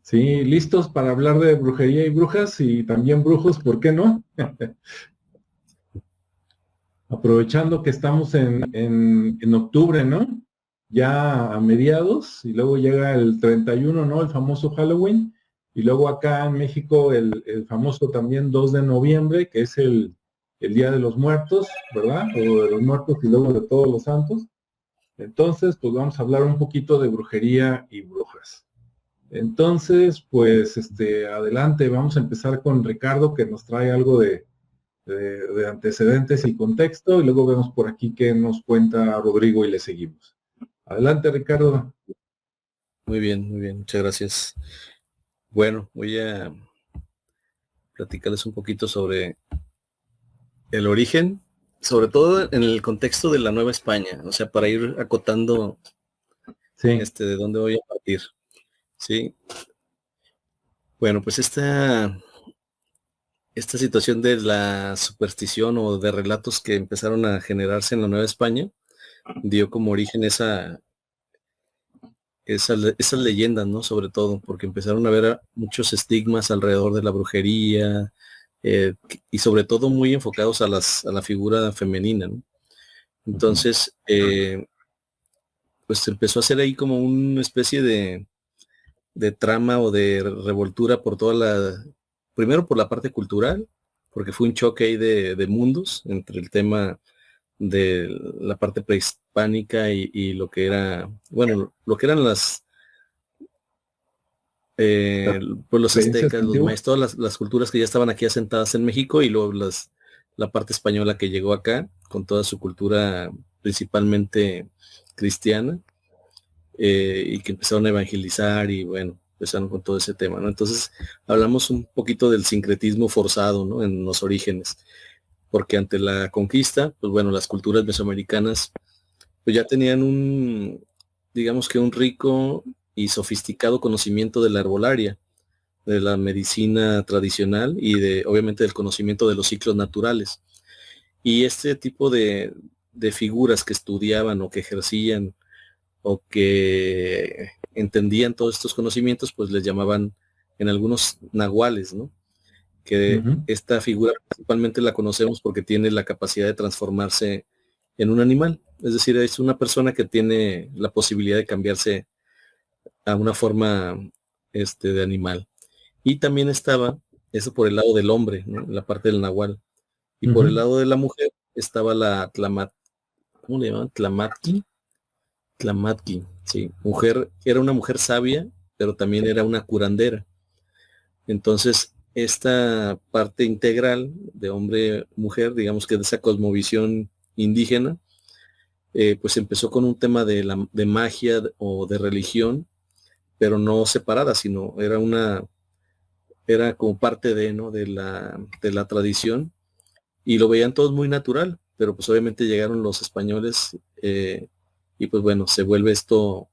Sí, listos para hablar de brujería y brujas y también brujos, ¿por qué no? Aprovechando que estamos en octubre, ¿no? Ya a mediados, y luego llega el 31, ¿no? El famoso Halloween, y luego acá en México el famoso también 2 de noviembre, que es el Día de los Muertos, ¿verdad? O de los Muertos y luego de todos los santos. Entonces, pues vamos a hablar un poquito de brujería y brujas. Entonces, pues, adelante, vamos a empezar con Ricardo, que nos trae algo de antecedentes y contexto, y luego vemos por aquí qué nos cuenta Rodrigo y le seguimos. Adelante, Ricardo. Muy bien, muchas gracias. Bueno, voy a platicarles un poquito sobre el origen, sobre todo en el contexto de la Nueva España, o sea, para ir acotando Sí. de dónde voy a partir. Sí. Bueno, pues esta situación de la superstición o de relatos que empezaron a generarse en la Nueva España dio como origen esas leyendas, ¿no? Sobre todo, porque empezaron a haber muchos estigmas alrededor de la brujería, y sobre todo muy enfocados a la figura femenina, ¿no? Entonces, pues se empezó a hacer ahí como una especie de trama o de revoltura por primero por la parte cultural, porque fue un choque ahí de mundos entre el tema de la parte prehispánica y lo que era, bueno, lo que eran Las pues los creencias aztecas, los antiguas. mayas, todas las culturas que ya estaban aquí asentadas en México y luego la parte española que llegó acá con toda su cultura principalmente cristiana, y que empezaron a evangelizar y bueno, empezaron con todo ese tema, ¿no? Entonces hablamos un poquito del sincretismo forzado, ¿no? En los orígenes, porque ante la conquista, pues bueno, las culturas mesoamericanas pues ya tenían digamos que un rico y sofisticado conocimiento de la herbolaria, de la medicina tradicional y obviamente del conocimiento de los ciclos naturales. Y este tipo de figuras que estudiaban o que ejercían o que entendían todos estos conocimientos, pues les llamaban en algunos nahuales, ¿no? Que Ujú. esta figura principalmente la conocemos porque tiene la capacidad de transformarse en un animal. Es decir, es una persona que tiene la posibilidad de cambiarse a una forma de animal. Y también estaba eso por el lado del hombre, ¿no? La parte del nahual. Y por el Ujú. lado de la mujer estaba la ¿cómo le llaman? Tlamatki, sí. Era una mujer sabia, pero también era una curandera. Entonces, esta parte integral de hombre-mujer, digamos que de esa cosmovisión indígena, pues empezó con un tema de magia o de religión, pero no separada, sino era como parte ¿no? de la tradición, y lo veían todos muy natural, pero pues obviamente llegaron los españoles, y pues bueno, se vuelve esto,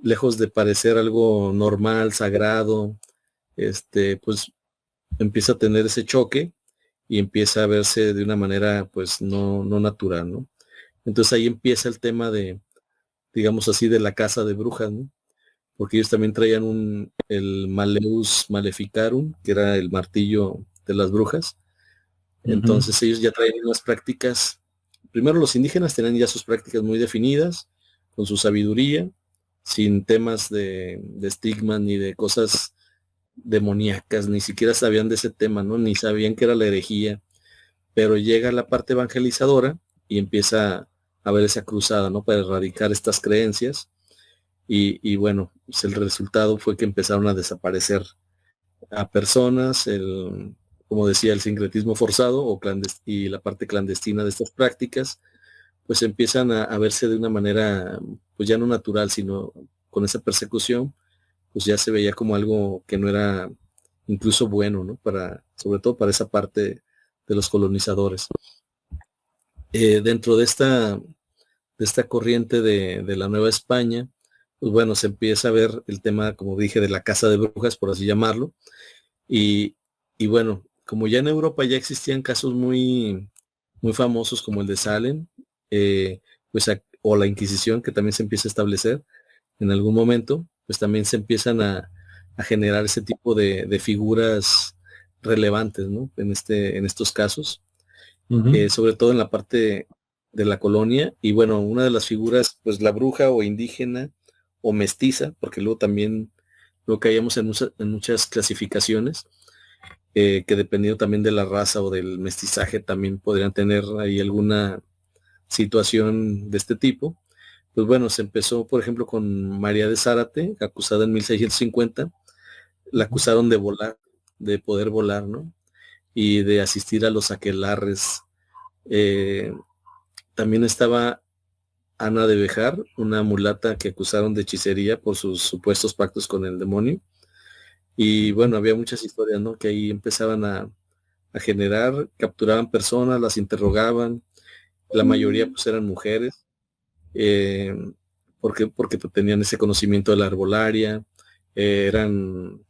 lejos de parecer algo normal, sagrado, pues empieza a tener ese choque y empieza a verse de una manera pues no natural, ¿no? Entonces ahí empieza el tema digamos así, de la casa de brujas, ¿no? Porque ellos también traían el Maleus Maleficarum, que era el martillo de las brujas. Ujú. Entonces ellos ya traían unas prácticas, primero los indígenas tenían ya sus prácticas muy definidas, con su sabiduría, sin temas de estigmas ni de cosas demoníacas, ni siquiera sabían de ese tema, ¿no? Ni sabían que era la herejía, pero llega la parte evangelizadora y empieza a haber esa cruzada, ¿no? Para erradicar estas creencias y bueno, pues el resultado fue que empezaron a desaparecer a personas, como decía, el sincretismo forzado y la parte clandestina de estas prácticas, pues empiezan a verse de una manera, pues ya no natural, sino con esa persecución, pues ya se veía como algo que no era incluso bueno, ¿no? Sobre todo para esa parte de los colonizadores. Dentro de esta corriente de la Nueva España, pues bueno, se empieza a ver el tema, como dije, de la casa de brujas, por así llamarlo, y, y bueno, como ya en Europa ya existían casos muy, muy famosos como el de Salem, pues o la Inquisición, que también se empieza a establecer en algún momento, pues también se empiezan a generar ese tipo de figuras relevantes, ¿no? En estos casos, sobre todo en la parte de la colonia. Y bueno, una de las figuras, pues la bruja o indígena o mestiza, porque luego también lo caíamos en muchas clasificaciones, que dependiendo también de la raza o del mestizaje, también podrían tener ahí alguna situación de este tipo. Pues bueno, se empezó, por ejemplo, con María de Zárate, acusada en 1650. La acusaron de volar, de poder volar, ¿no? Y de asistir a los aquelarres. Eh, También estaba Ana de Bejar, una mulata que acusaron de hechicería por sus supuestos pactos con el demonio. Y bueno, había muchas historias, ¿no? Que ahí empezaban a generar, capturaban personas, las interrogaban. La mayoría pues eran mujeres, eh, porque pues, tenían ese conocimiento de la herbolaria, eran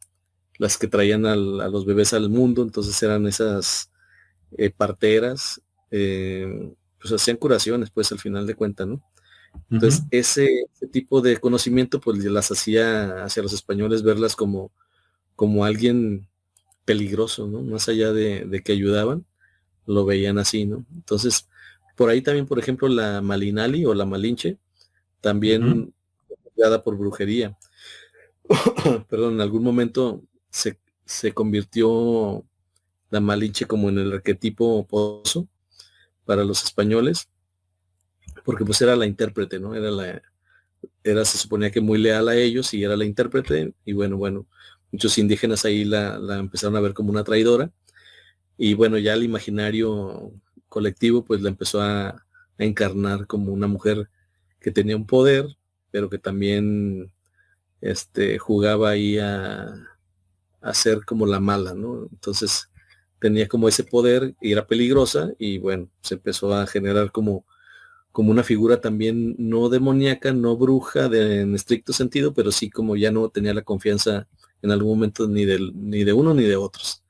las que traían a los bebés al mundo, entonces eran esas parteras, pues hacían curaciones, pues al final de cuentas, ¿no? Entonces ese tipo de conocimiento pues las hacía hacia los españoles verlas como alguien peligroso, ¿no? Más allá de que ayudaban, lo veían así, ¿no? Entonces, por ahí también, por ejemplo, la Malinali o la Malinche, también dada por brujería. Perdón, en algún momento se convirtió la Malinche como en el arquetipo pozo para los españoles, porque pues era la intérprete, ¿no? Se suponía que muy leal a ellos y era la intérprete, y bueno, muchos indígenas ahí la empezaron a ver como una traidora, y bueno, ya el imaginario colectivo pues la empezó a encarnar como una mujer que tenía un poder, pero que también jugaba ahí a ser como la mala, ¿no? Entonces tenía como ese poder y era peligrosa, y bueno, se empezó a generar como una figura también no demoníaca, no bruja en estricto sentido, pero sí como ya no tenía la confianza en algún momento ni de uno ni de otros.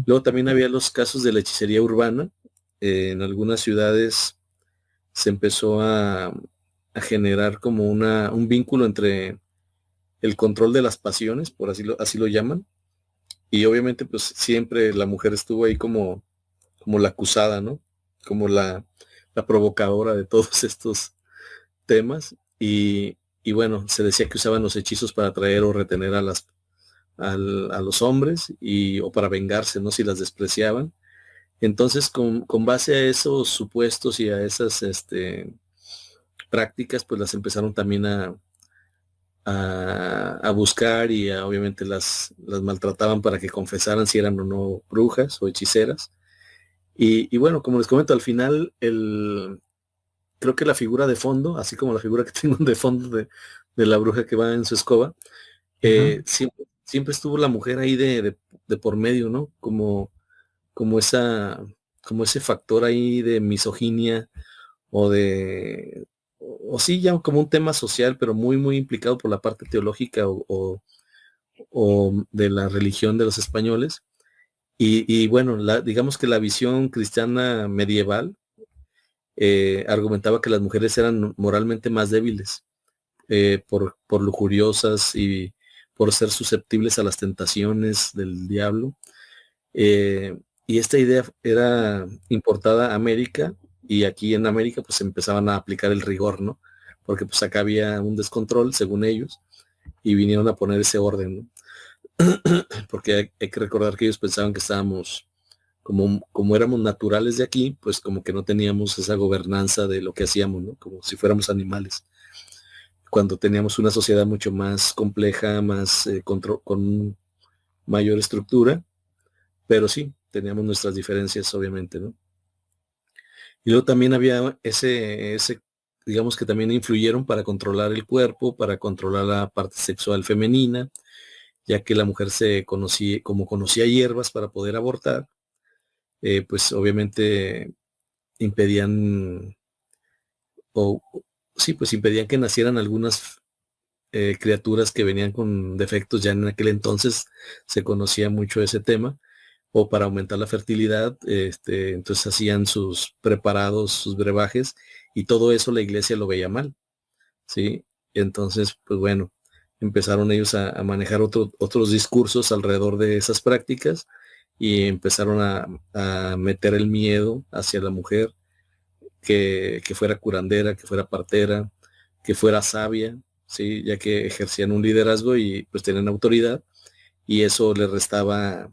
Luego también había los casos de la hechicería urbana. En algunas ciudades se empezó a generar como un vínculo entre el control de las pasiones, por así lo llaman, y obviamente pues siempre la mujer estuvo ahí como la acusada, ¿no? Como la provocadora de todos estos temas, y bueno, se decía que usaban los hechizos para atraer o retener a los hombres o para vengarse, ¿no? Si las despreciaban. Entonces, con base a esos supuestos y a esas prácticas, pues las empezaron también a buscar, y obviamente las maltrataban para que confesaran si eran o no brujas o hechiceras. Y bueno, como les comento, al final creo que la figura de fondo, así como la figura que tengo de fondo de la bruja que va en su escoba, siempre estuvo la mujer ahí de por medio, ¿no? Como como ese factor ahí de misoginia o sí, ya como un tema social, pero muy, muy implicado por la parte teológica o de la religión de los españoles. Y bueno, digamos que la visión cristiana medieval argumentaba que las mujeres eran moralmente más débiles, por lujuriosas y por ser susceptibles a las tentaciones del diablo. Y esta idea era importada a América, y aquí en América pues empezaban a aplicar el rigor, ¿no? Porque pues acá había un descontrol, según ellos, y vinieron a poner ese orden, ¿no? Porque hay que recordar que ellos pensaban que estábamos, como éramos naturales de aquí, pues como que no teníamos esa gobernanza de lo que hacíamos, ¿no? Como si fuéramos animales, cuando teníamos una sociedad mucho más compleja, más con mayor estructura, pero sí, teníamos nuestras diferencias, obviamente, ¿no? Y luego también había digamos que también influyeron para controlar el cuerpo, para controlar la parte sexual femenina, ya que la mujer como conocía hierbas para poder abortar, pues obviamente impedían, o sí, pues impedían que nacieran algunas criaturas que venían con defectos. Ya en aquel entonces se conocía mucho ese tema, o para aumentar la fertilidad, entonces hacían sus preparados, sus brebajes, y todo eso la iglesia lo veía mal, ¿sí? Entonces, pues bueno, empezaron ellos a manejar otros discursos alrededor de esas prácticas y empezaron a meter el miedo hacia la mujer, que fuera curandera, que fuera partera, que fuera sabia, ¿sí? Ya que ejercían un liderazgo y pues tenían autoridad, y eso le restaba,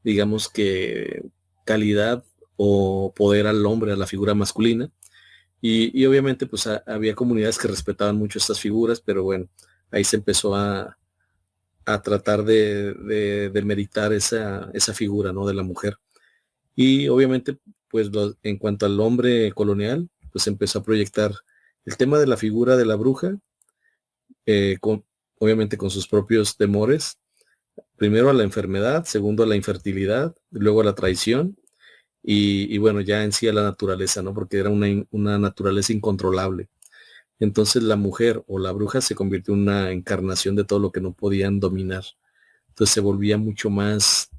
digamos que, calidad o poder al hombre, a la figura masculina. Y obviamente pues había comunidades que respetaban mucho estas figuras, pero bueno, ahí se empezó a tratar de meritar esa figura, ¿no? De la mujer. Y obviamente, pues en cuanto al hombre colonial, pues empezó a proyectar el tema de la figura de la bruja, obviamente con sus propios temores, primero a la enfermedad, segundo a la infertilidad, luego a la traición y bueno, ya en sí a la naturaleza, ¿no? Porque era una naturaleza incontrolable. Entonces la mujer o la bruja se convirtió en una encarnación de todo lo que no podían dominar. Entonces se volvía mucho más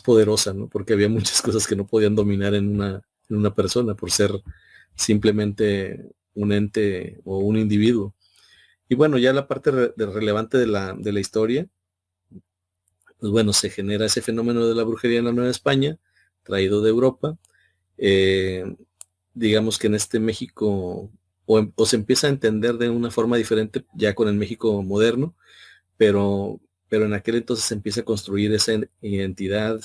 poderosa, ¿no? Porque había muchas cosas que no podían dominar en una persona por ser simplemente un ente o un individuo. Y bueno, ya la parte relevante de la historia, pues bueno, se genera ese fenómeno de la brujería en la Nueva España, traído de Europa. Eh, digamos que en este México, o se empieza a entender de una forma diferente ya con el México moderno, pero en aquel entonces se empieza a construir esa identidad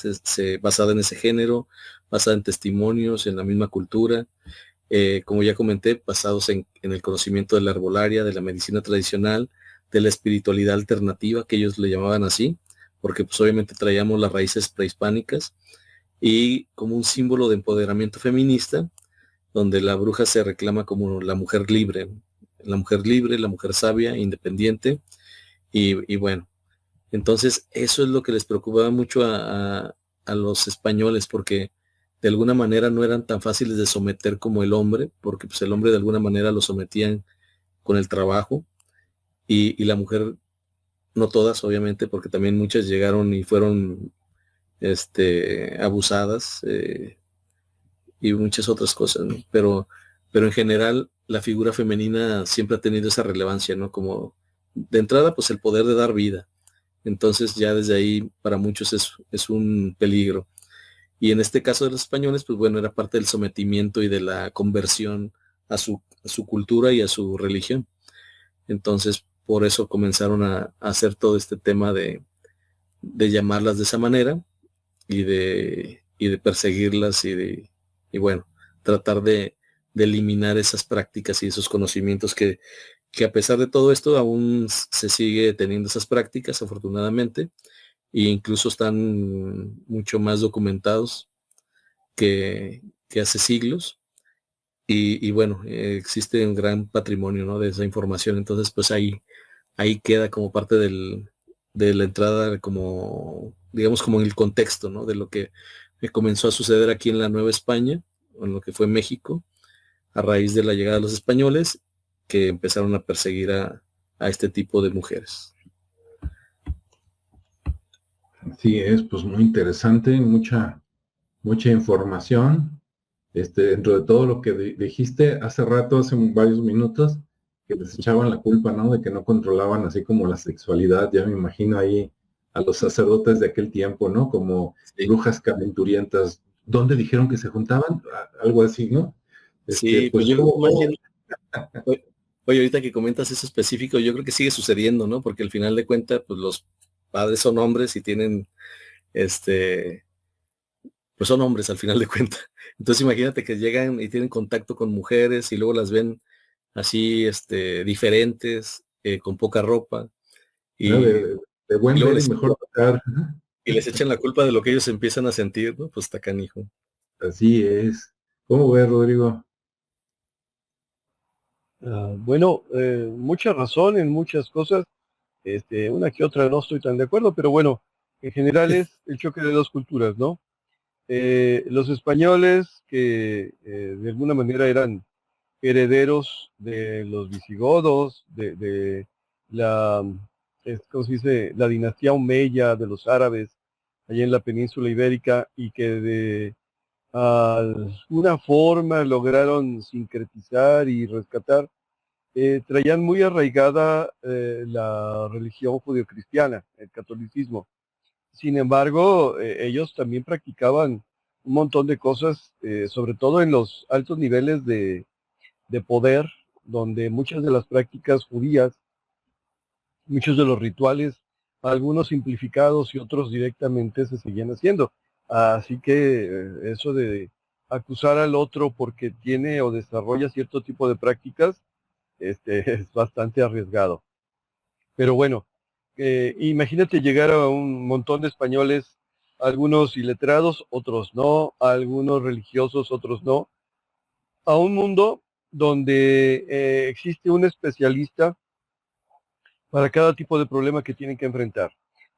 basada en ese género, basada en testimonios, en la misma cultura, como ya comenté, basados en el conocimiento de la herbolaria, de la medicina tradicional, de la espiritualidad alternativa, que ellos le llamaban así, porque pues obviamente traíamos las raíces prehispánicas, y como un símbolo de empoderamiento feminista, donde la bruja se reclama como la mujer libre, la mujer sabia, independiente, y bueno, entonces eso es lo que les preocupaba mucho a los españoles, porque de alguna manera no eran tan fáciles de someter como el hombre, porque pues el hombre de alguna manera lo sometían con el trabajo, y la mujer, no todas obviamente, porque también muchas llegaron y fueron abusadas, y muchas otras cosas, ¿no? Pero en general la figura femenina siempre ha tenido esa relevancia, ¿no? Como de entrada, pues el poder de dar vida. Entonces ya desde ahí para muchos es un peligro. Y en este caso de los españoles, pues bueno, era parte del sometimiento y de la conversión a su cultura y a su religión. Entonces, por eso comenzaron a hacer todo este tema de llamarlas de esa manera y de perseguirlas y bueno, tratar de eliminar esas prácticas y esos conocimientos que a pesar de todo esto aún se sigue teniendo esas prácticas, afortunadamente, e incluso están mucho más documentados que hace siglos. Y bueno, existe un gran patrimonio, ¿no? De esa información. Entonces, pues ahí queda como parte de la entrada, como, digamos, como en el contexto, ¿no? De lo que comenzó a suceder aquí en la Nueva España, o en lo que fue México, a raíz de la llegada de los españoles, que empezaron a perseguir a este tipo de mujeres. Así es, pues muy interesante, mucha información. Dentro de todo lo que dijiste hace rato, hace varios minutos, que les echaban la culpa, ¿no? De que no controlaban así como la sexualidad. Ya me imagino ahí a los sacerdotes de aquel tiempo, ¿no? Como Sí, brujas calenturientas. ¿Dónde dijeron que se juntaban? Algo así, ¿no? sí, Pues pues yo creo que yo, más bien, oye, ahorita que comentas eso específico, yo creo que sigue sucediendo, ¿no? Porque al final de cuentas, pues los padres son hombres y tienen, este, pues son hombres al final de cuentas. Entonces imagínate que llegan y tienen contacto con mujeres y luego las ven así, diferentes, con poca ropa, ¿no? y, De y buen luego ver y les, mejor tocar. y les echan la culpa de lo que ellos empiezan a sentir, ¿no? Pues está canijo. Así es. ¿Cómo ves, Rodrigo? Bueno, mucha razón en muchas cosas. Una que otra no estoy tan de acuerdo, pero bueno, en general es el choque de dos culturas, ¿no? Los españoles que de alguna manera eran herederos de los visigodos, de la, ¿cómo se dice? La dinastía omeya de los árabes allá en la península ibérica y que de alguna forma lograron sincretizar y rescatar traían muy arraigada la religión judeocristiana, el catolicismo. Sin embargo, ellos también practicaban un montón de cosas, sobre todo en los altos niveles de poder, donde muchas de las prácticas judías, muchos de los rituales, algunos simplificados y otros directamente se seguían haciendo. Así que eso de acusar al otro porque tiene o desarrolla cierto tipo de prácticas, es bastante arriesgado. Pero bueno, imagínate llegar a un montón de españoles, algunos iletrados, otros no, algunos religiosos, otros no, a un mundo donde existe un especialista para cada tipo de problema que tienen que enfrentar.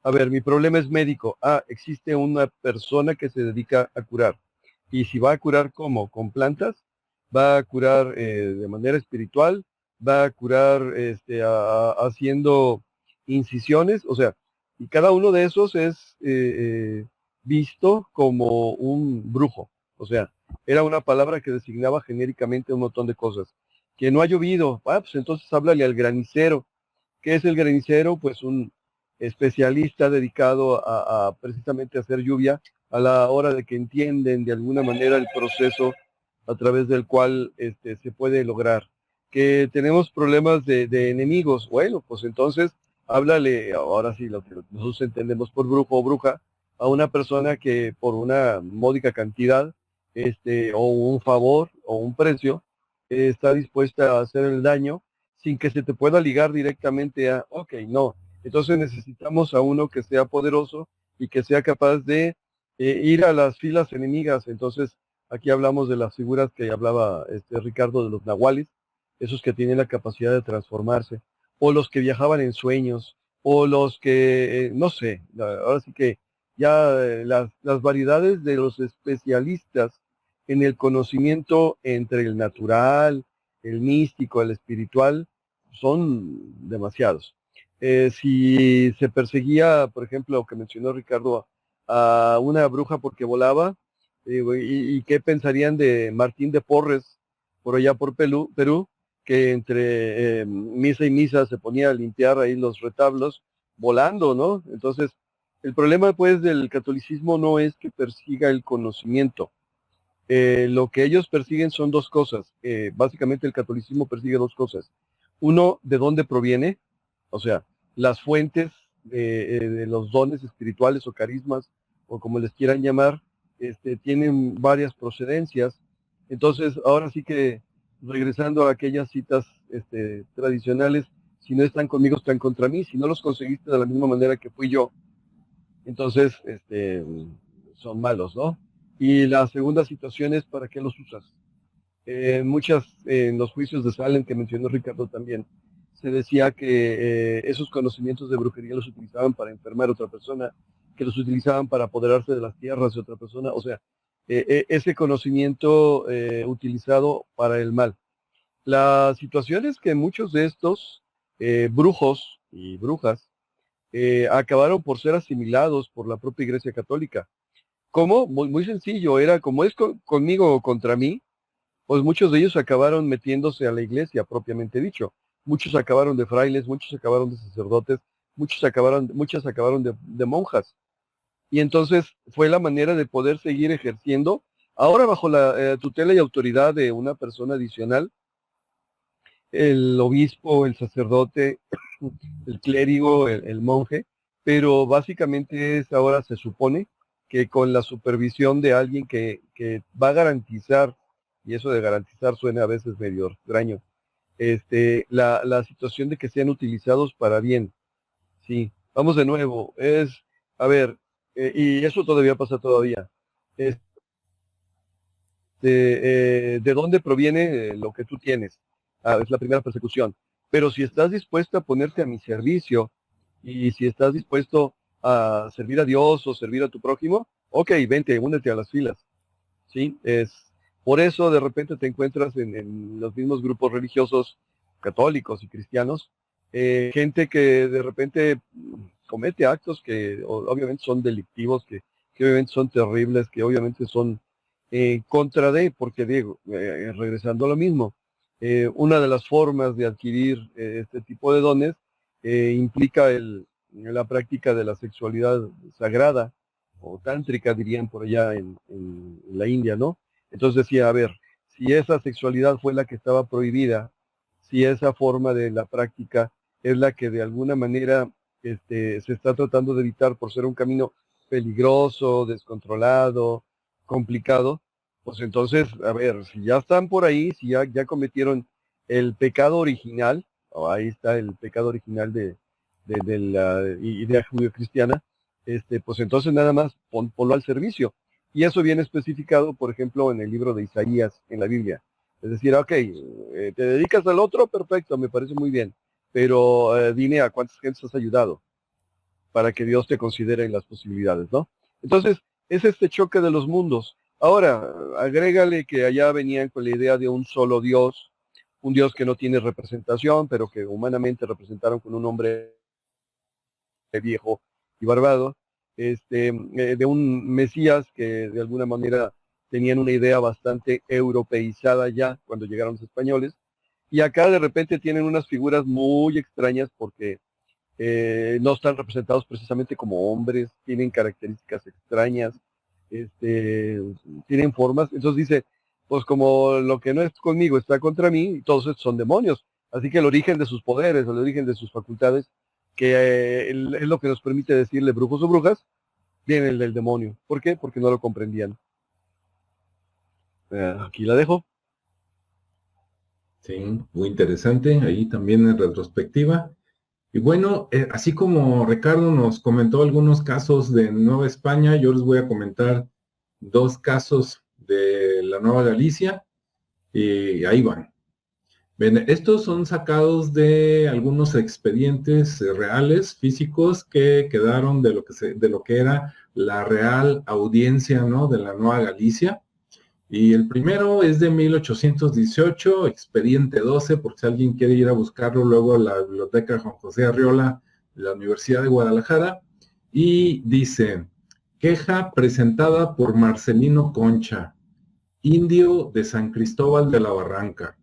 A ver, mi problema es médico. Ah, existe una persona que se dedica a curar. Y si va a curar ¿cómo? Con plantas, va a curar de manera espiritual, va a curar haciendo incisiones, o sea, y cada uno de esos es visto como un brujo. O sea, era una palabra que designaba genéricamente un montón de cosas. Que no ha llovido, pues entonces háblale al granicero. ¿Qué es el granicero? Pues un especialista dedicado a precisamente hacer lluvia a la hora de que entienden de alguna manera el proceso a través del cual se puede lograr. Que tenemos problemas de enemigos, bueno, pues entonces háblale, ahora sí, lo que nosotros entendemos por brujo o bruja, a una persona que por una módica cantidad, o un favor o un precio, está dispuesta a hacer el daño sin que se te pueda ligar directamente a, ok, no. Entonces necesitamos a uno que sea poderoso y que sea capaz de ir a las filas enemigas. Entonces, aquí hablamos de las figuras que hablaba Ricardo, de los nahuales, esos que tienen la capacidad de transformarse, o los que viajaban en sueños, o los que, no sé, ahora sí que ya las variedades de los especialistas en el conocimiento entre el natural, el místico, el espiritual, son demasiados. Si se perseguía, por ejemplo, lo que mencionó Ricardo, a una bruja porque volaba, y qué pensarían de Martín de Porres, por allá por Perú, que entre misa y misa se ponía a limpiar ahí los retablos, volando, ¿no? Entonces, el problema pues del catolicismo no es que persiga el conocimiento. Lo que ellos persiguen son dos cosas. Básicamente el catolicismo persigue dos cosas. Uno, de dónde proviene, o sea, las fuentes de los dones espirituales o carismas, o como les quieran llamar, tienen varias procedencias. Entonces, ahora sí que, regresando a aquellas citas tradicionales, si no están conmigo, están contra mí. Si no los conseguiste de la misma manera que fui yo, entonces son malos, ¿no? Y la segunda situación es ¿para qué los usas? En los juicios de Salem que mencionó Ricardo también, se decía que esos conocimientos de brujería los utilizaban para enfermar a otra persona, que los utilizaban para apoderarse de las tierras de otra persona, o sea, ese conocimiento utilizado para el mal. La situación es que muchos de estos brujos y brujas acabaron por ser asimilados por la propia Iglesia Católica. ¿Cómo? Muy, muy sencillo, era como es conmigo o contra mí, pues muchos de ellos acabaron metiéndose a la iglesia, propiamente dicho. Muchos acabaron de frailes, muchos acabaron de sacerdotes, muchas acabaron de monjas. Y entonces fue la manera de poder seguir ejerciendo, ahora bajo la tutela y autoridad de una persona adicional, el obispo, el sacerdote, el clérigo, el monje, pero básicamente es ahora se supone que con la supervisión de alguien que va a garantizar, y eso de garantizar suena a veces medio extraño, la situación de que sean utilizados para bien. Sí, vamos de nuevo, a ver, y eso todavía pasa todavía. ¿De dónde proviene lo que tú tienes? Es la primera persecución. Pero si estás dispuesto a ponerte a mi servicio y si estás dispuesto a servir a Dios o servir a tu prójimo, ok, vente, únete a las filas. ¿Sí? Por eso de repente te encuentras en los mismos grupos religiosos católicos y cristianos, gente que de repente comete actos que obviamente son delictivos, que obviamente son terribles, que obviamente son contra de, porque digo, regresando a lo mismo, Una de las formas de adquirir este tipo de dones implica la práctica de la sexualidad sagrada o tántrica, dirían por allá en la India, ¿no? Entonces decía, a ver, si esa sexualidad fue la que estaba prohibida, si esa forma de la práctica es la que de alguna manera se está tratando de evitar por ser un camino peligroso, descontrolado, complicado, pues entonces, a ver, si ya están por ahí, si ya cometieron el pecado original, ahí está el pecado original de la idea judio-cristiana, pues entonces nada más ponlo al servicio. Y eso viene especificado, por ejemplo, en el libro de Isaías, en la Biblia. Es decir, ok, te dedicas al otro, perfecto, me parece muy bien, pero dime a cuántas gentes has ayudado para que Dios te considere en las posibilidades, ¿no? Entonces, es este choque de los mundos. Ahora, agrégale que allá venían con la idea de un solo Dios, un Dios que no tiene representación, pero que humanamente representaron con un hombre viejo y barbado, de un Mesías que de alguna manera tenían una idea bastante europeizada ya cuando llegaron los españoles, y acá de repente tienen unas figuras muy extrañas porque no están representados precisamente como hombres, tienen características extrañas, tienen formas, entonces dice, pues como lo que no es conmigo está contra mí, y todos estos son demonios, así que el origen de sus poderes, el origen de sus facultades, que es lo que nos permite decirle brujos o brujas, viene del demonio. ¿Por qué? Porque no lo comprendían. Aquí la dejo. Sí, muy interesante, ahí también en retrospectiva. Y bueno, así como Ricardo nos comentó algunos casos de Nueva España, yo les voy a comentar dos casos de la Nueva Galicia, y ahí van. Bien, estos son sacados de algunos expedientes reales, físicos, que quedaron de lo que era la Real Audiencia, ¿no?, de la Nueva Galicia. Y el primero es de 1818, expediente 12, por si alguien quiere ir a buscarlo luego a la Biblioteca Juan José Arriola de la Universidad de Guadalajara. Y dice, queja presentada por Marcelino Concha, indio de San Cristóbal de la Barranca,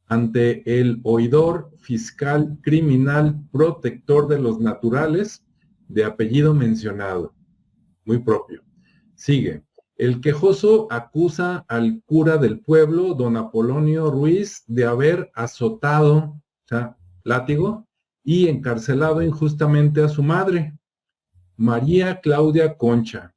ante el oidor fiscal criminal protector de los naturales, de apellido mencionado, muy propio. Sigue. El quejoso acusa al cura del pueblo, don Apolonio Ruiz, de haber azotado, o sea, látigo, y encarcelado injustamente a su madre, María Claudia Concha,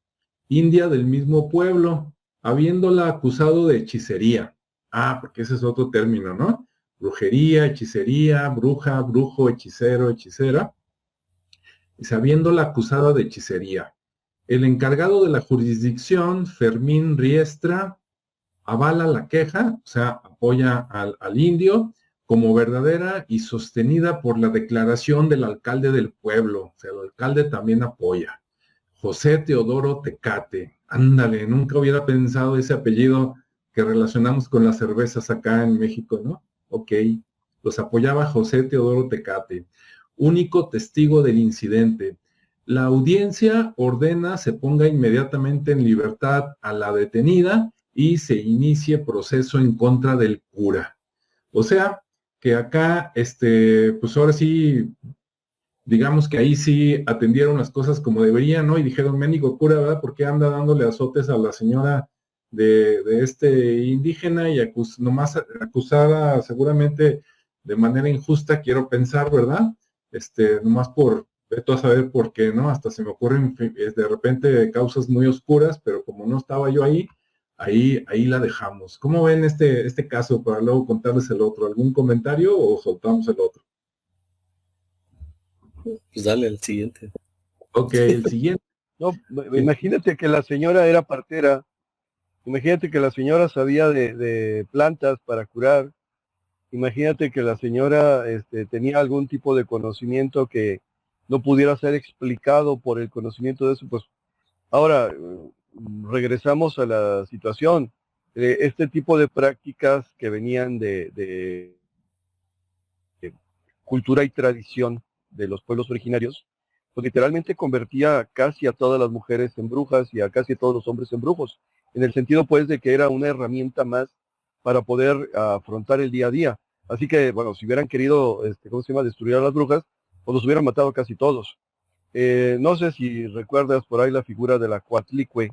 india del mismo pueblo, habiéndola acusado de hechicería. Ah, porque ese es otro término, ¿no? Brujería, hechicería, bruja, brujo, hechicero, hechicera. Y habiéndola acusada de hechicería. El encargado de la jurisdicción, Fermín Riestra, avala la queja, o sea, apoya al indio como verdadera y sostenida por la declaración del alcalde del pueblo. O sea, el alcalde también apoya. José Teodoro Tecate. Ándale, nunca hubiera pensado ese apellido que relacionamos con las cervezas acá en México, ¿no? Ok, los apoyaba José Teodoro Tecate, único testigo del incidente. La audiencia ordena se ponga inmediatamente en libertad a la detenida y se inicie proceso en contra del cura. O sea, que acá, pues ahora sí, digamos que ahí sí atendieron las cosas como deberían, ¿no? Y dijeron, ménico cura, ¿verdad? ¿Por qué anda dándole azotes a la señora de este indígena y nomás acusada seguramente de manera injusta, quiero pensar, ¿verdad? Nomás por, veto a saber por qué, ¿no? Hasta se me ocurren de repente causas muy oscuras, pero como no estaba yo ahí la dejamos. ¿Cómo ven este caso para luego contarles el otro? ¿Algún comentario o soltamos el otro? Pues dale al siguiente. Ok, el siguiente. No, imagínate que la señora era partera, imagínate que la señora sabía de plantas para curar, imagínate que la señora tenía algún tipo de conocimiento que no pudiera ser explicado por el conocimiento de eso, pues ahora regresamos a la situación. Este tipo de prácticas que venían de cultura y tradición de los pueblos originarios, pues literalmente convertía casi a todas las mujeres en brujas y a casi todos los hombres en brujos, en el sentido pues de que era una herramienta más para poder afrontar el día a día. Así que, bueno, si hubieran querido, ¿cómo se llama?, destruir a las brujas, pues los hubieran matado casi todos. No sé si recuerdas por ahí la figura de la Coatlicue,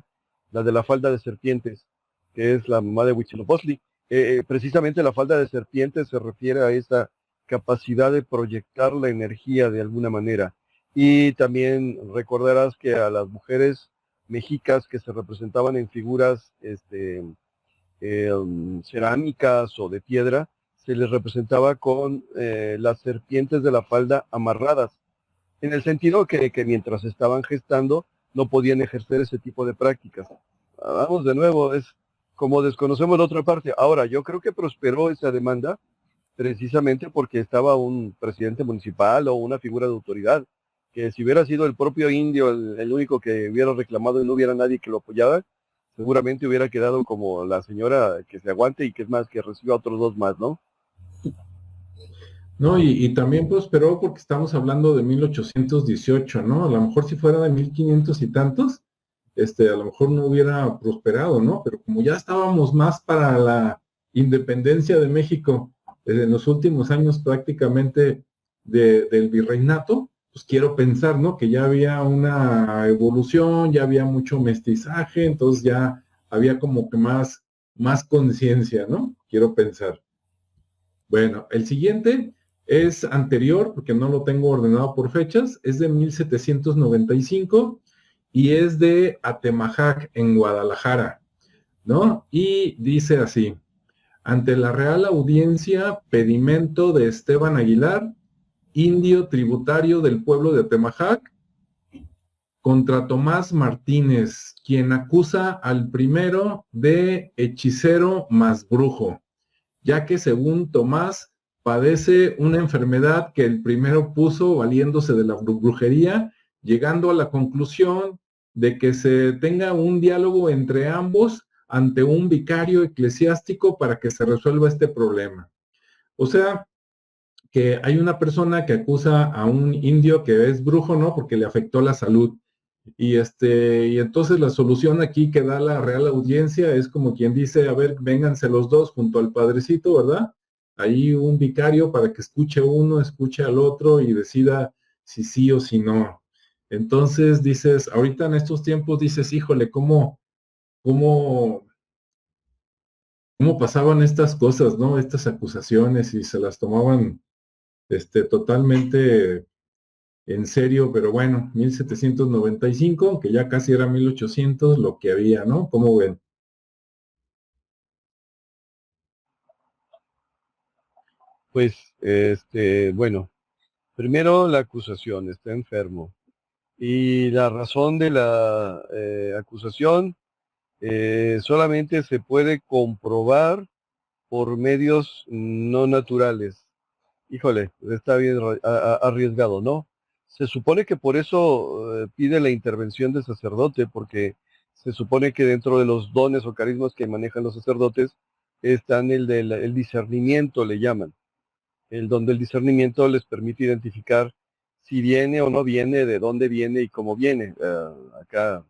la de la falda de serpientes, que es la mamá de Huitzilopochtli. Precisamente la falda de serpientes se refiere a esa capacidad de proyectar la energía de alguna manera. Y también recordarás que a las mujeres mexicas que se representaban en figuras cerámicas o de piedra, se les representaba con las serpientes de la falda amarradas, en el sentido que mientras estaban gestando no podían ejercer ese tipo de prácticas. Vamos de nuevo, es como desconocemos la otra parte. Ahora, yo creo que prosperó esa demanda precisamente porque estaba un presidente municipal o una figura de autoridad, que si hubiera sido el propio indio el único que hubiera reclamado y no hubiera nadie que lo apoyara, seguramente hubiera quedado como la señora que se aguante y que es más, que reciba otros dos más, ¿no? No, y también prosperó porque estamos hablando de 1818, ¿no? A lo mejor si fuera de 1500 y tantos, a lo mejor no hubiera prosperado, ¿no? Pero como ya estábamos más para la independencia de México en los últimos años prácticamente del virreinato, pues quiero pensar, ¿no? Que ya había una evolución, ya había mucho mestizaje, entonces ya había como que más conciencia, ¿no? Quiero pensar. Bueno, el siguiente es anterior, porque no lo tengo ordenado por fechas, es de 1795 y es de Atemajac, en Guadalajara, ¿no? Y dice así: ante la Real Audiencia, pedimento de Esteban Aguilar, indio tributario del pueblo de Atemajac, contra Tomás Martínez, quien acusa al primero de hechicero más brujo, ya que según Tomás padece una enfermedad que el primero puso valiéndose de la brujería, llegando a la conclusión de que se tenga un diálogo entre ambos ante un vicario eclesiástico para que se resuelva este problema. O sea, que hay una persona que acusa a un indio que es brujo, ¿no? Porque le afectó la salud. Y entonces la solución aquí que da la Real Audiencia es como quien dice: a ver, vénganse los dos junto al padrecito, ¿verdad? Ahí un vicario para que escuche uno, escuche al otro y decida si sí o si no. Entonces dices, ahorita en estos tiempos dices, híjole, cómo, cómo pasaban estas cosas, ¿no? Estas acusaciones, y se las tomaban totalmente en serio, pero bueno, 1795, que ya casi era 1800, lo que había, ¿no? ¿Cómo ven? Pues, bueno, primero la acusación, está enfermo. Y la razón de la acusación solamente se puede comprobar por medios no naturales. Híjole, está bien arriesgado, ¿no? Se supone que por eso pide la intervención del sacerdote, porque se supone que dentro de los dones o carismas que manejan los sacerdotes están el discernimiento, le llaman. El don del discernimiento les permite identificar si viene o no viene, de dónde viene y cómo viene. Acá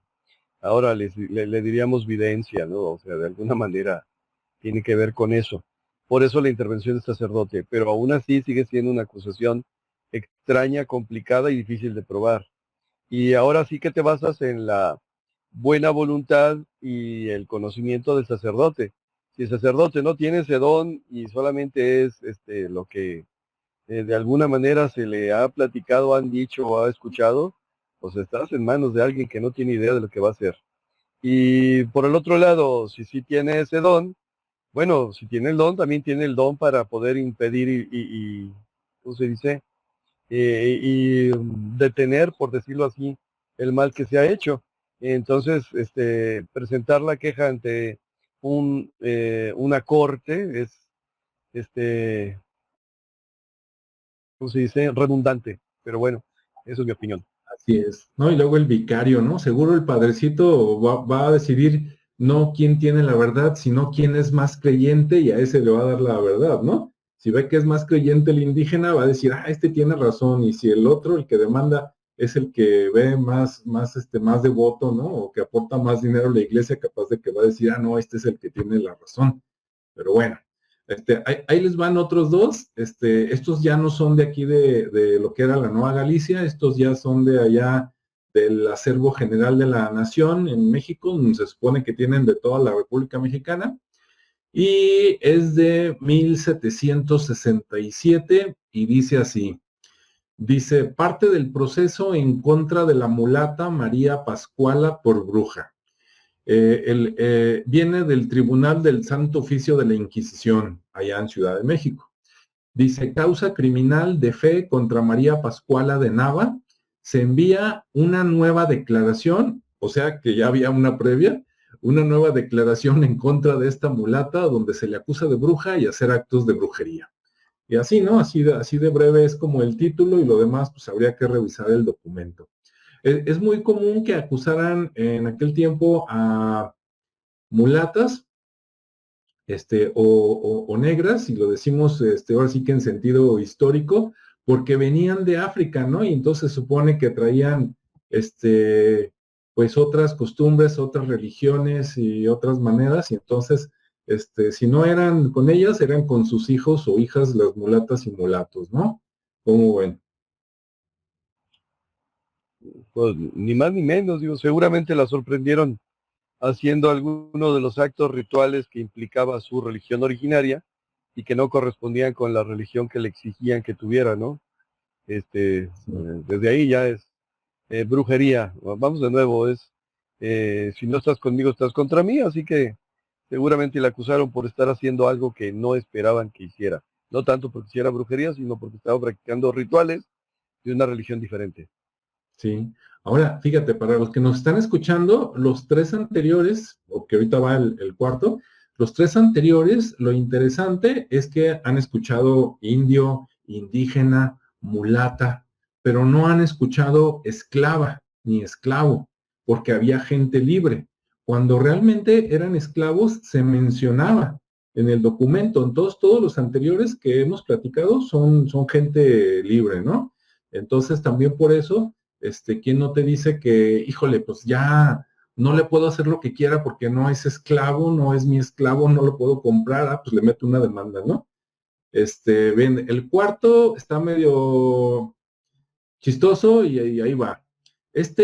ahora le diríamos videncia, ¿no? O sea, de alguna manera tiene que ver con eso. Por eso la intervención del sacerdote, pero aún así sigue siendo una acusación extraña, complicada y difícil de probar. Y ahora sí que te basas en la buena voluntad y el conocimiento del sacerdote. Si el sacerdote no tiene ese don y solamente es lo que de alguna manera se le ha platicado, han dicho o ha escuchado, pues estás en manos de alguien que no tiene idea de lo que va a hacer. Y por el otro lado, si sí tiene ese don, bueno, si tiene el don, también tiene el don para poder impedir ¿cómo se dice? Detener, por decirlo así, el mal que se ha hecho. Entonces, presentar la queja ante una corte es, ¿cómo se dice? Redundante. Pero bueno, eso es mi opinión. Así es, ¿no? Y luego el vicario, ¿no? Seguro el padrecito va a decidir no quién tiene la verdad, sino quién es más creyente, y a ese le va a dar la verdad, ¿no? Si ve que es más creyente el indígena, va a decir, este tiene razón, y si el otro, el que demanda, es el que ve más devoto, ¿no? O que aporta más dinero a la iglesia, capaz de que va a decir, no, este es el que tiene la razón. Pero bueno, ahí les van otros dos. Estos ya no son de aquí de lo que era la Nueva Galicia, estos ya son de allá del Acervo General de la Nación en México, donde se supone que tienen de toda la República Mexicana. Y es de 1767 y dice así. Dice, parte del proceso en contra de la mulata María Pascuala por bruja. Viene del Tribunal del Santo Oficio de la Inquisición, allá en Ciudad de México. Dice, causa criminal de fe contra María Pascuala de Nava. Se envía una nueva declaración, o sea que ya había una previa, una nueva declaración en contra de esta mulata donde se le acusa de bruja y hacer actos de brujería. Y así, ¿no? Así de breve es como el título y lo demás, pues habría que revisar el documento. Es muy común que acusaran en aquel tiempo a mulatas, o negras, y lo decimos ahora sí que en sentido histórico, porque venían de África, ¿no? Y entonces se supone que traían, pues otras costumbres, otras religiones y otras maneras, y entonces, si no eran con ellas, eran con sus hijos o hijas, las mulatas y mulatos, ¿no? ¿Cómo ven? Pues ni más ni menos, digo, seguramente la sorprendieron haciendo alguno de los actos rituales que implicaba su religión originaria y que no correspondían con la religión que le exigían que tuviera, ¿no? Desde ahí ya es brujería. Vamos de nuevo, si no estás conmigo, estás contra mí, así que seguramente la acusaron por estar haciendo algo que no esperaban que hiciera. No tanto porque hiciera brujería, sino porque estaba practicando rituales de una religión diferente. Sí. Ahora, fíjate, para los que nos están escuchando, los tres anteriores, o que ahorita va el cuarto, los tres anteriores, lo interesante es que han escuchado indio, indígena, mulata, pero no han escuchado esclava ni esclavo, porque había gente libre. Cuando realmente eran esclavos, se mencionaba en el documento. Entonces, todos los anteriores que hemos platicado son gente libre, ¿no? Entonces, también por eso ¿quién no te dice que, híjole, pues ya no le puedo hacer lo que quiera porque no es esclavo, no es mi esclavo, no lo puedo comprar, pues le meto una demanda, ¿no? Ven, el cuarto está medio chistoso y ahí va. Es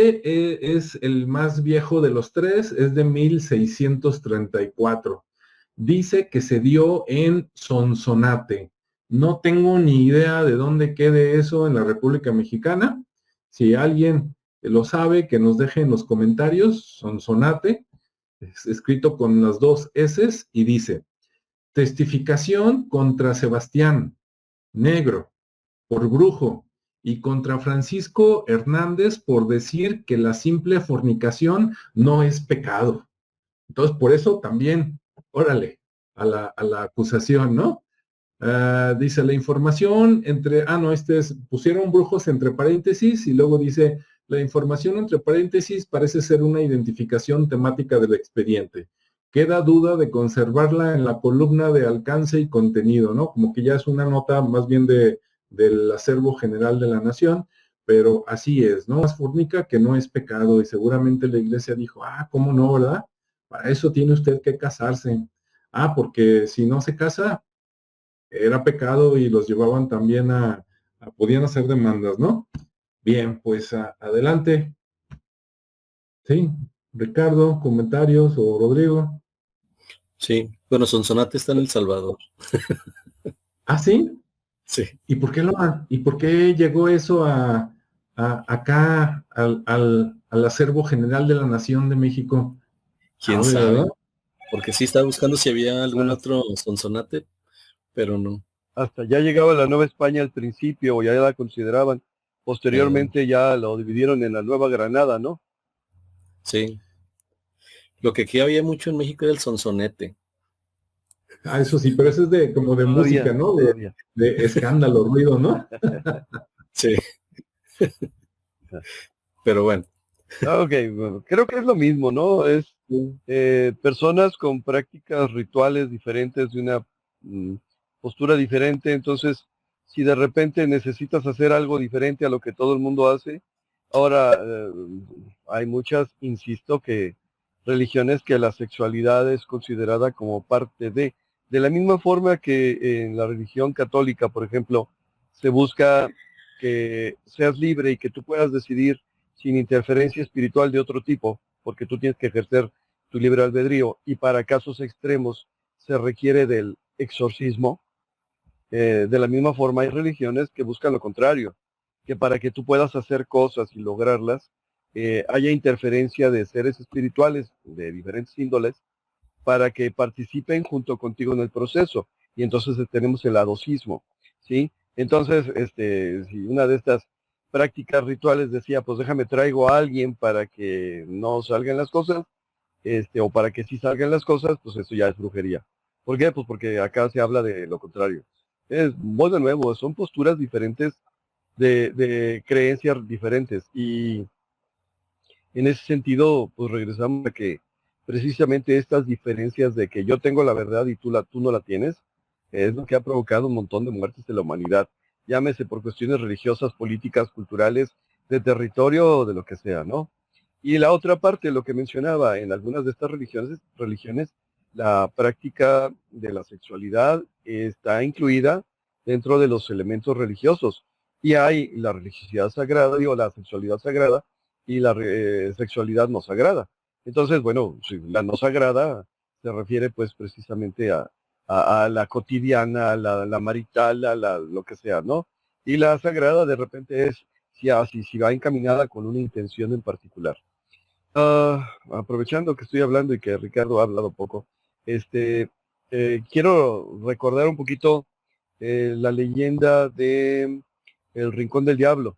el más viejo de los tres, es de 1634. Dice que se dio en Sonsonate. No tengo ni idea de dónde quede eso en la República Mexicana. Si alguien lo sabe, que nos deje en los comentarios. Sonsonate, es escrito con las dos S y dice, testificación contra Sebastián, negro, por brujo, y contra Francisco Hernández por decir que la simple fornicación no es pecado. Entonces, por eso también, órale, a la acusación, ¿no? Dice la información entre, no, pusieron brujos entre paréntesis y luego dice, la información entre paréntesis parece ser una identificación temática del expediente. Queda duda de conservarla en la columna de alcance y contenido, ¿no? Como que ya es una nota más bien del acervo general de la nación, pero así es, ¿no? Más fornica que no es pecado y seguramente la iglesia dijo, ¿cómo no, verdad? Para eso tiene usted que casarse. Porque si no se casa, era pecado y los llevaban también podían hacer demandas, ¿no? Bien, pues adelante. Sí, Ricardo, comentarios o Rodrigo. Sí, bueno, Sonsonate está en El Salvador. ¿Sí? Sí. ¿Y por qué llegó eso acá al acervo general de la Nación de México? ¿Quién sabe? ¿Verdad? Porque sí estaba buscando si había algún otro Sonsonate, pero no. Hasta ya llegaba la Nueva España al principio, o ya la consideraban. Posteriormente ya lo dividieron en la Nueva Granada, ¿no? Sí. Lo que aquí había mucho en México era el sonsonete. Eso sí, pero eso es como de música, ¿no? De escándalo, ruido, ¿no? Sí. Pero bueno. Ok, bueno, creo que es lo mismo, ¿no? Es personas con prácticas rituales diferentes, de una postura diferente. Entonces, si de repente necesitas hacer algo diferente a lo que todo el mundo hace, ahora hay muchas, insisto, que religiones que la sexualidad es considerada como parte de, De la misma forma que en la religión católica, por ejemplo, se busca que seas libre y que tú puedas decidir sin interferencia espiritual de otro tipo, porque tú tienes que ejercer tu libre albedrío, y para casos extremos se requiere del exorcismo. De la misma forma hay religiones que buscan lo contrario, que para que tú puedas hacer cosas y lograrlas, haya interferencia de seres espirituales de diferentes índoles para que participen junto contigo en el proceso. Y entonces tenemos el adocismo, ¿sí? Entonces, si una de estas prácticas rituales decía, pues déjame traigo a alguien para que no salgan las cosas, o para que sí salgan las cosas, pues eso ya es brujería. ¿Por qué? Pues porque acá se habla de lo contrario. Bueno, de nuevo, son posturas diferentes de creencias diferentes. Y en ese sentido, pues regresamos a que precisamente estas diferencias de que yo tengo la verdad y tú no la tienes, es lo que ha provocado un montón de muertes de la humanidad. Llámese por cuestiones religiosas, políticas, culturales, de territorio o de lo que sea, ¿no? Y la otra parte, lo que mencionaba, en algunas de estas religiones, la práctica de la sexualidad está incluida dentro de los elementos religiosos. Y hay la religiosidad sagrada, digo, la sexualidad sagrada y la sexualidad no sagrada. Entonces, bueno, si la no sagrada se refiere pues precisamente a la cotidiana, a la marital, lo que sea, ¿no? Y la sagrada de repente es si va encaminada con una intención en particular. Aprovechando que estoy hablando y que Ricardo ha hablado poco, quiero recordar un poquito la leyenda de El Rincón del Diablo.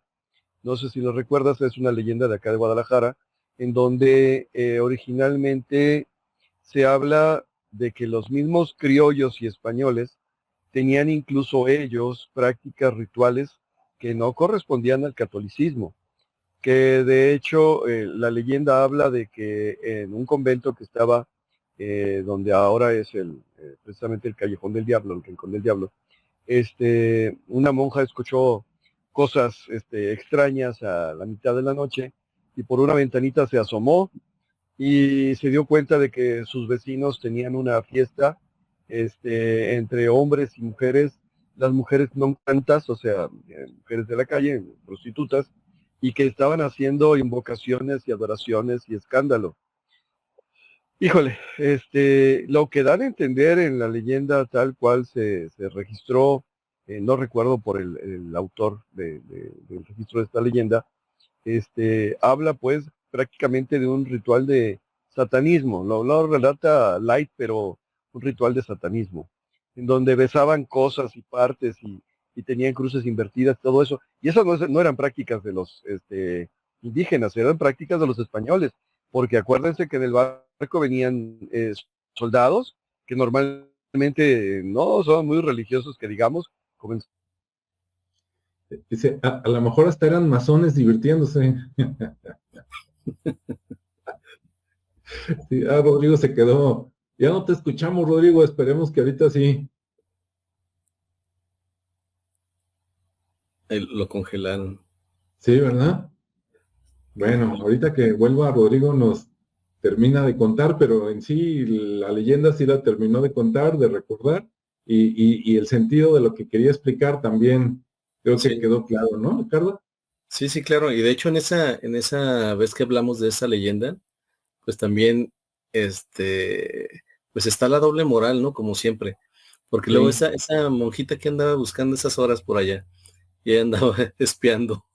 No sé si lo recuerdas, es una leyenda de acá de Guadalajara, en donde originalmente se habla de que los mismos criollos y españoles tenían incluso ellos prácticas rituales que no correspondían al catolicismo, que de hecho la leyenda habla de que en un convento que estaba donde ahora es precisamente el Callejón del Diablo, el Rincón del Diablo, una monja escuchó cosas extrañas a la mitad de la noche y por una ventanita se asomó y se dio cuenta de que sus vecinos tenían una fiesta entre hombres y mujeres, las mujeres no tantas, o sea, mujeres de la calle, prostitutas, y que estaban haciendo invocaciones y adoraciones y escándalo. Híjole, lo que dan a entender en la leyenda tal cual se registró, no recuerdo por el autor del registro de esta leyenda, habla pues prácticamente de un ritual de satanismo, lo relata light, pero un ritual de satanismo, en donde besaban cosas y partes y tenían cruces invertidas, todo eso, y eso no eran prácticas de los indígenas, eran prácticas de los españoles, porque acuérdense que en el barco venían soldados que normalmente no son muy religiosos, que digamos, Dice, a lo mejor hasta eran masones divirtiéndose. Sí, Rodrigo se quedó. Ya no te escuchamos, Rodrigo. Esperemos que ahorita sí. Lo congelaron. Sí, ¿verdad? Bueno, ahorita que vuelva Rodrigo nos termina de contar, pero en sí la leyenda sí la terminó de contar, de recordar, y el sentido de lo que quería explicar también creo que quedó claro, ¿no, Ricardo? Sí, sí, claro. Y de hecho en esa vez que hablamos de esa leyenda, pues también, pues está la doble moral, ¿no? Como siempre. Porque luego Sí. esa monjita que andaba buscando esas horas por allá, y ella andaba espiando.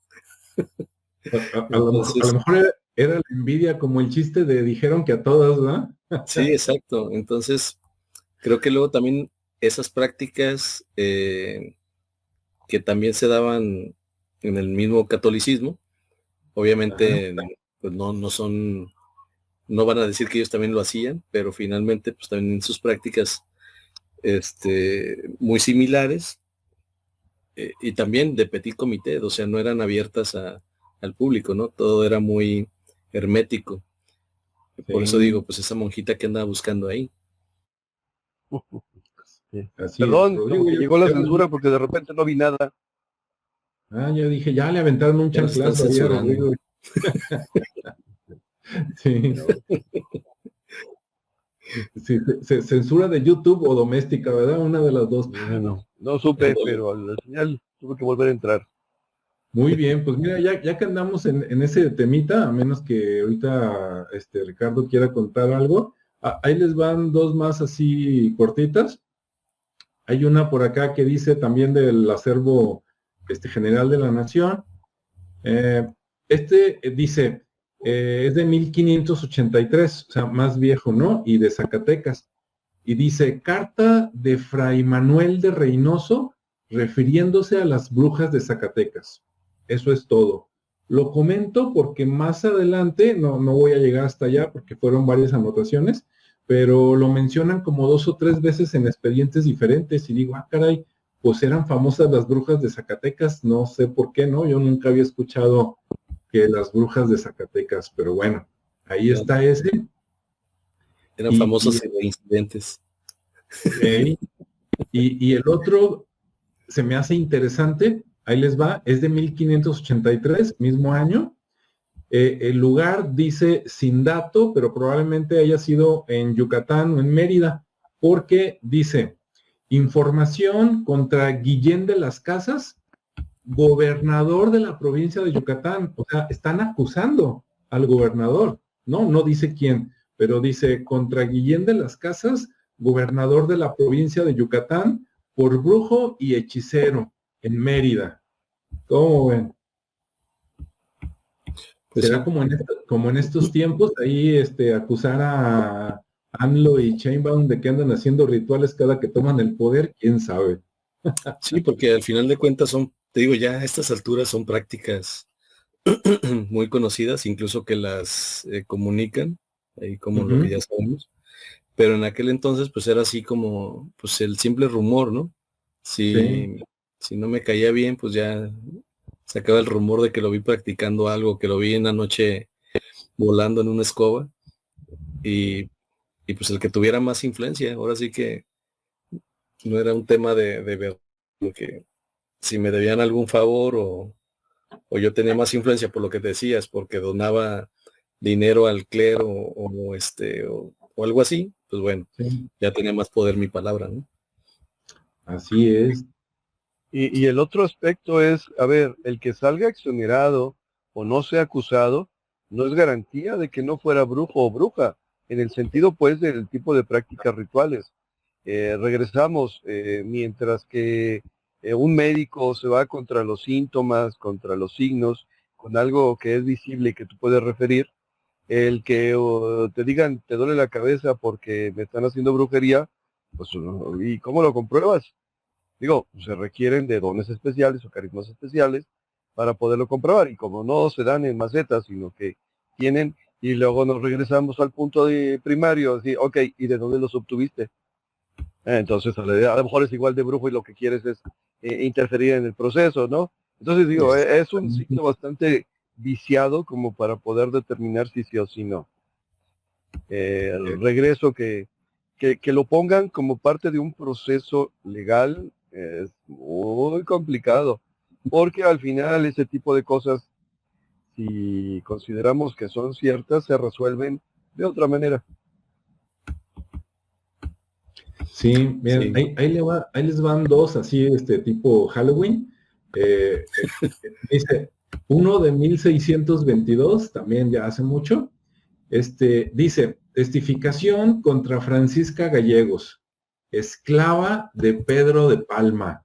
A lo Entonces, mejor era la envidia como el chiste de dijeron que a todas, ¿verdad? sí, exacto. Entonces, creo que luego también esas prácticas que también se daban en el mismo catolicismo, Ajá. obviamente, pues no son, no van a decir que ellos también lo hacían, pero finalmente, pues también en sus prácticas muy similares, y también de petit comité, o sea, no eran abiertas al público, ¿no? Todo era muy hermético. Por eso Sí, digo, pues esa monjita que andaba buscando ahí. sí. así es. Perdón, como Rodrigo, que ya, llegó la ya censura volví. porque de repente no vi nada. Yo dije, ya le aventaron un Ya nos están chanclazo ahí a censurando. Rodrigo. Sí. No. Sí, censura de YouTube o doméstica, ¿verdad? Una de las dos. No supe, pero al final tuve que volver a entrar. Muy bien, pues mira, ya que andamos en ese temita, a menos que ahorita Ricardo quiera contar algo, ahí les van dos más así cortitas. Hay una por acá que dice también del acervo general de la Nación. Dice, es de 1583, o sea, más viejo, ¿no? Y de Zacatecas. Y dice, carta de Fray Manuel de Reynoso refiriéndose a las brujas de Zacatecas. Eso es todo. Lo comento porque más adelante, no voy a llegar hasta allá porque fueron varias anotaciones, pero lo mencionan como 2 o 3 veces en expedientes diferentes y digo, caray, pues eran famosas las brujas de Zacatecas, no sé por qué, ¿no? Yo nunca había escuchado que las brujas de Zacatecas, pero bueno, ahí está ese. Eran famosos incidentes. Okay. Y el otro se me hace interesante, ahí les va, es de 1583, mismo año. El lugar dice sin dato, pero probablemente haya sido en Yucatán o en Mérida, porque dice, información contra Guillén de las Casas, gobernador de la provincia de Yucatán. O sea, están acusando al gobernador, no dice quién, pero dice contra Guillén de las Casas, gobernador de la provincia de Yucatán, por brujo y hechicero en Mérida. ¿Cómo ven? Pues será como en estos tiempos, ahí acusar a AMLO y Sheinbaum de que andan haciendo rituales cada que toman el poder, quién sabe. Sí, porque al final de cuentas te digo, ya a estas alturas son prácticas muy conocidas, incluso que las comunican, ahí como lo que ya sabemos. Pero en aquel entonces, pues era así como, pues el simple rumor, ¿no? Si no me caía bien, pues ya se acaba el rumor de que lo vi practicando algo, que lo vi en la noche volando en una escoba, y pues el que tuviera más influencia, ahora sí que no era un tema de ver, porque si me debían algún favor o yo tenía más influencia por lo que decías, porque donaba dinero al clero o algo así, pues bueno, ya tenía más poder mi palabra, ¿no? Así es. Y el otro aspecto es, a ver, el que salga exonerado o no sea acusado, no es garantía de que no fuera brujo o bruja, en el sentido pues del tipo de prácticas rituales. Regresamos, mientras que un médico se va contra los síntomas, contra los signos, con algo que es visible y que tú puedes referir, el que te digan, te duele la cabeza porque me están haciendo brujería, pues, ¿y cómo lo compruebas? Digo, se requieren de dones especiales o carismas especiales para poderlo comprobar, y como no se dan en macetas, sino que tienen, y luego nos regresamos al punto de primario, así, ok, ¿y de dónde los obtuviste? Entonces, a lo mejor es igual de brujo y lo que quieres es interferir en el proceso, ¿no? Entonces, digo, es un ciclo bastante viciado como para poder determinar si sí o si no. El regreso que lo pongan como parte de un proceso legal es muy complicado, porque al final ese tipo de cosas, si consideramos que son ciertas, se resuelven de otra manera. Sí, miren, Sí. ahí les van dos así, tipo Halloween. Dice, uno de 1622, también ya hace mucho, dice, testificación contra Francisca Gallegos, esclava de Pedro de Palma,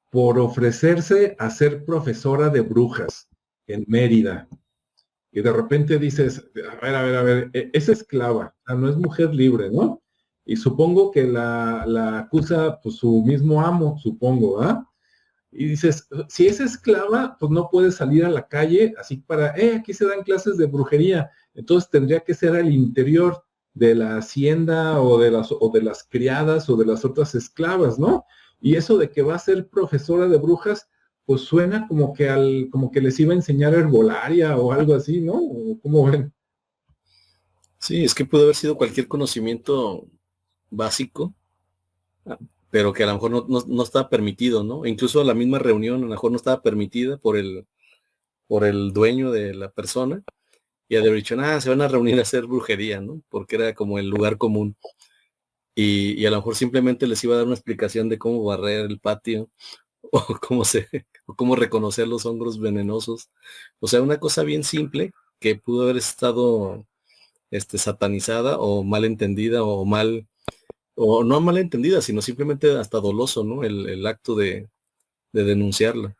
por ofrecerse a ser profesora de brujas en Mérida. Y de repente dices, a ver, es esclava, o sea, no es mujer libre, ¿no? Y supongo que la acusa pues, su mismo amo, supongo, ¿ah? Y dices, si es esclava, pues no puede salir a la calle así para, aquí se dan clases de brujería. Entonces tendría que ser al interior de la hacienda o de las criadas o de las otras esclavas, ¿no? Y eso de que va a ser profesora de brujas, pues suena como que les iba a enseñar herbolaria o algo así, ¿no? ¿Cómo ven? Sí, es que pudo haber sido cualquier conocimiento básico, pero que a lo mejor no estaba permitido, ¿no? Incluso la misma reunión a lo mejor no estaba permitida por el dueño de la persona, y había dicho, se van a reunir a hacer brujería, ¿no? Porque era como el lugar común. Y a lo mejor simplemente les iba a dar una explicación de cómo barrer el patio, o o cómo reconocer los hongos venenosos. O sea, una cosa bien simple que pudo haber estado satanizada o mal entendida o no mal entendida, sino simplemente hasta doloso, ¿no? El acto de denunciarla.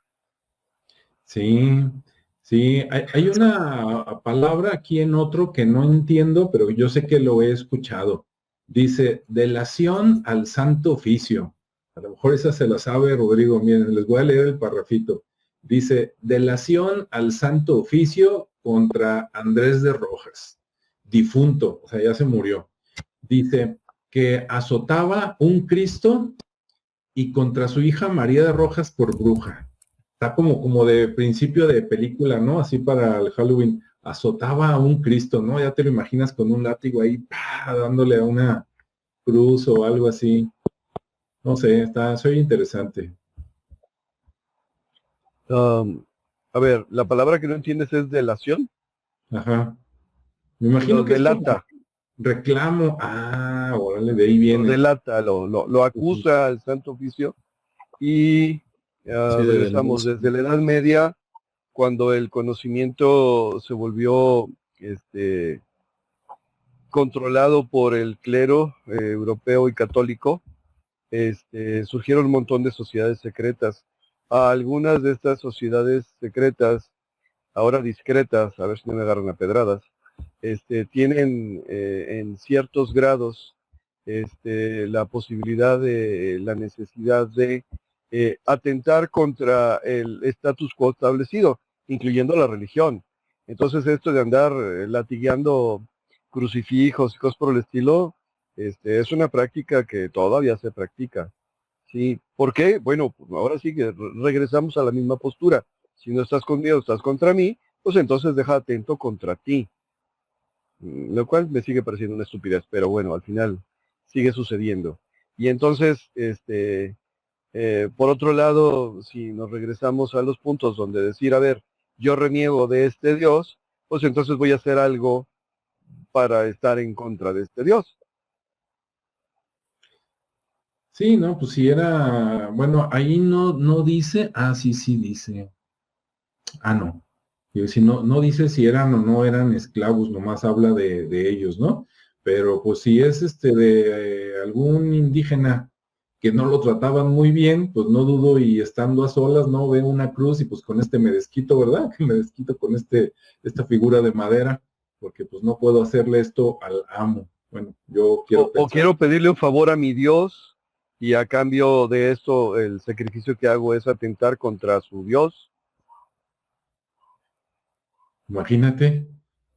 Sí, sí, hay una palabra aquí en otro que no entiendo, pero yo sé que lo he escuchado. Dice, delación al santo oficio. A lo mejor esa se la sabe Rodrigo. Miren, les voy a leer el parrafito. Dice, delación al santo oficio contra Andrés de Rojas, difunto, o sea, ya se murió. Dice que azotaba un Cristo y contra su hija María de Rojas por bruja. Está como de principio de película, ¿no? Así para el Halloween. Azotaba a un Cristo, ¿no? Ya te lo imaginas con un látigo ahí, ¡pah!, dándole a una cruz o algo así. No sé, soy interesante. A ver, la palabra que no entiendes es delación. Ajá. Me imagino Lo que es como delata, reclamo. Ah, órale, de ahí lo viene. delata, lo acusa al santo oficio y Sí, de regresamos denuncia. desde la Edad Media, cuando el conocimiento se volvió controlado por el clero europeo y católico. Surgieron un montón de sociedades secretas. Algunas de estas sociedades secretas, ahora discretas, a ver si no me agarran a pedradas, tienen en ciertos grados la posibilidad de la necesidad de atentar contra el status quo establecido, incluyendo la religión. Entonces esto de andar latigueando crucifijos y cosas por el estilo, es una práctica que todavía se practica. ¿Sí? ¿Por qué? Bueno, pues ahora sí que regresamos a la misma postura. Si no estás conmigo, estás contra mí, pues entonces deja atento contra ti. Lo cual me sigue pareciendo una estupidez, pero bueno, al final sigue sucediendo. Y entonces, por otro lado, si nos regresamos a los puntos donde decir, a ver, yo reniego de este Dios, pues entonces voy a hacer algo para estar en contra de este Dios. Sí, no, pues si era, bueno, ahí no dice, sí, sí dice. No. Y si no dice si eran o no eran esclavos, nomás habla de ellos, ¿no? Pero pues si es de algún indígena que no lo trataban muy bien, pues no dudo y estando a solas, ¿no? Ve una cruz y pues con me desquito, ¿verdad? Que me desquito con esta figura de madera, porque pues no puedo hacerle esto al amo. Bueno, yo quiero O pensar. quiero pedirle un favor a mi Dios y a cambio de esto el sacrificio que hago es atentar contra su Dios. Imagínate,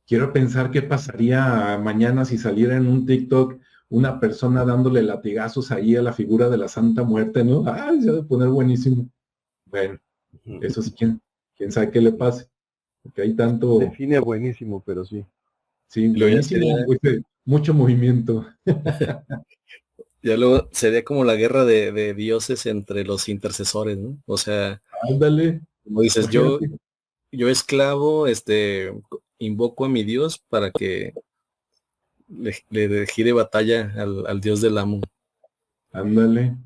quiero pensar qué pasaría mañana si saliera en un TikTok una persona dándole latigazos ahí a la figura de la Santa Muerte, ¿no? Se ha de poner buenísimo. Bueno, eso sí, quién sabe qué le pase, porque hay tanto, Define buenísimo, pero sí. sí, Y luego buenísimo, mucho movimiento. ya luego sería como la guerra de dioses entre los intercesores, ¿no? O sea, Ándale, como dices, imagínate, yo esclavo, invoco a mi Dios para que le gire batalla al Dios del amo. ándale.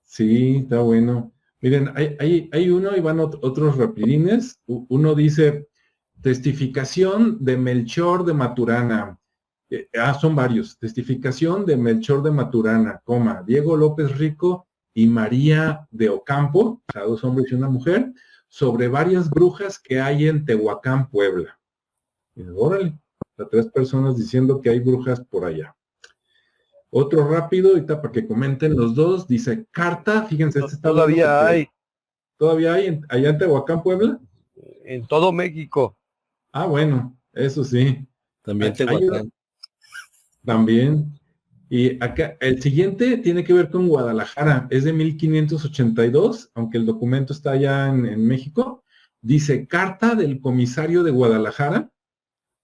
Sí, está bueno. Miren, hay uno y van otros rapidines. Uno dice, testificación de Melchor de Maturana. Son varios. Testificación de Melchor de Maturana, Diego López Rico y María de Ocampo, o sea, 2 hombres y una mujer, sobre varias brujas que hay en Tehuacán, Puebla. Y órale, 3 personas diciendo que hay brujas por allá. Otro rápido, ahorita para que comenten los dos, dice carta, fíjense, está bueno Todavía porque hay todavía hay allá en Tehuacán, Puebla. en todo México. Bueno, eso sí. También Hay Tehuacán. también. Y acá, el siguiente tiene que ver con Guadalajara, es de 1582, aunque el documento está allá en México. Dice, carta del comisario de Guadalajara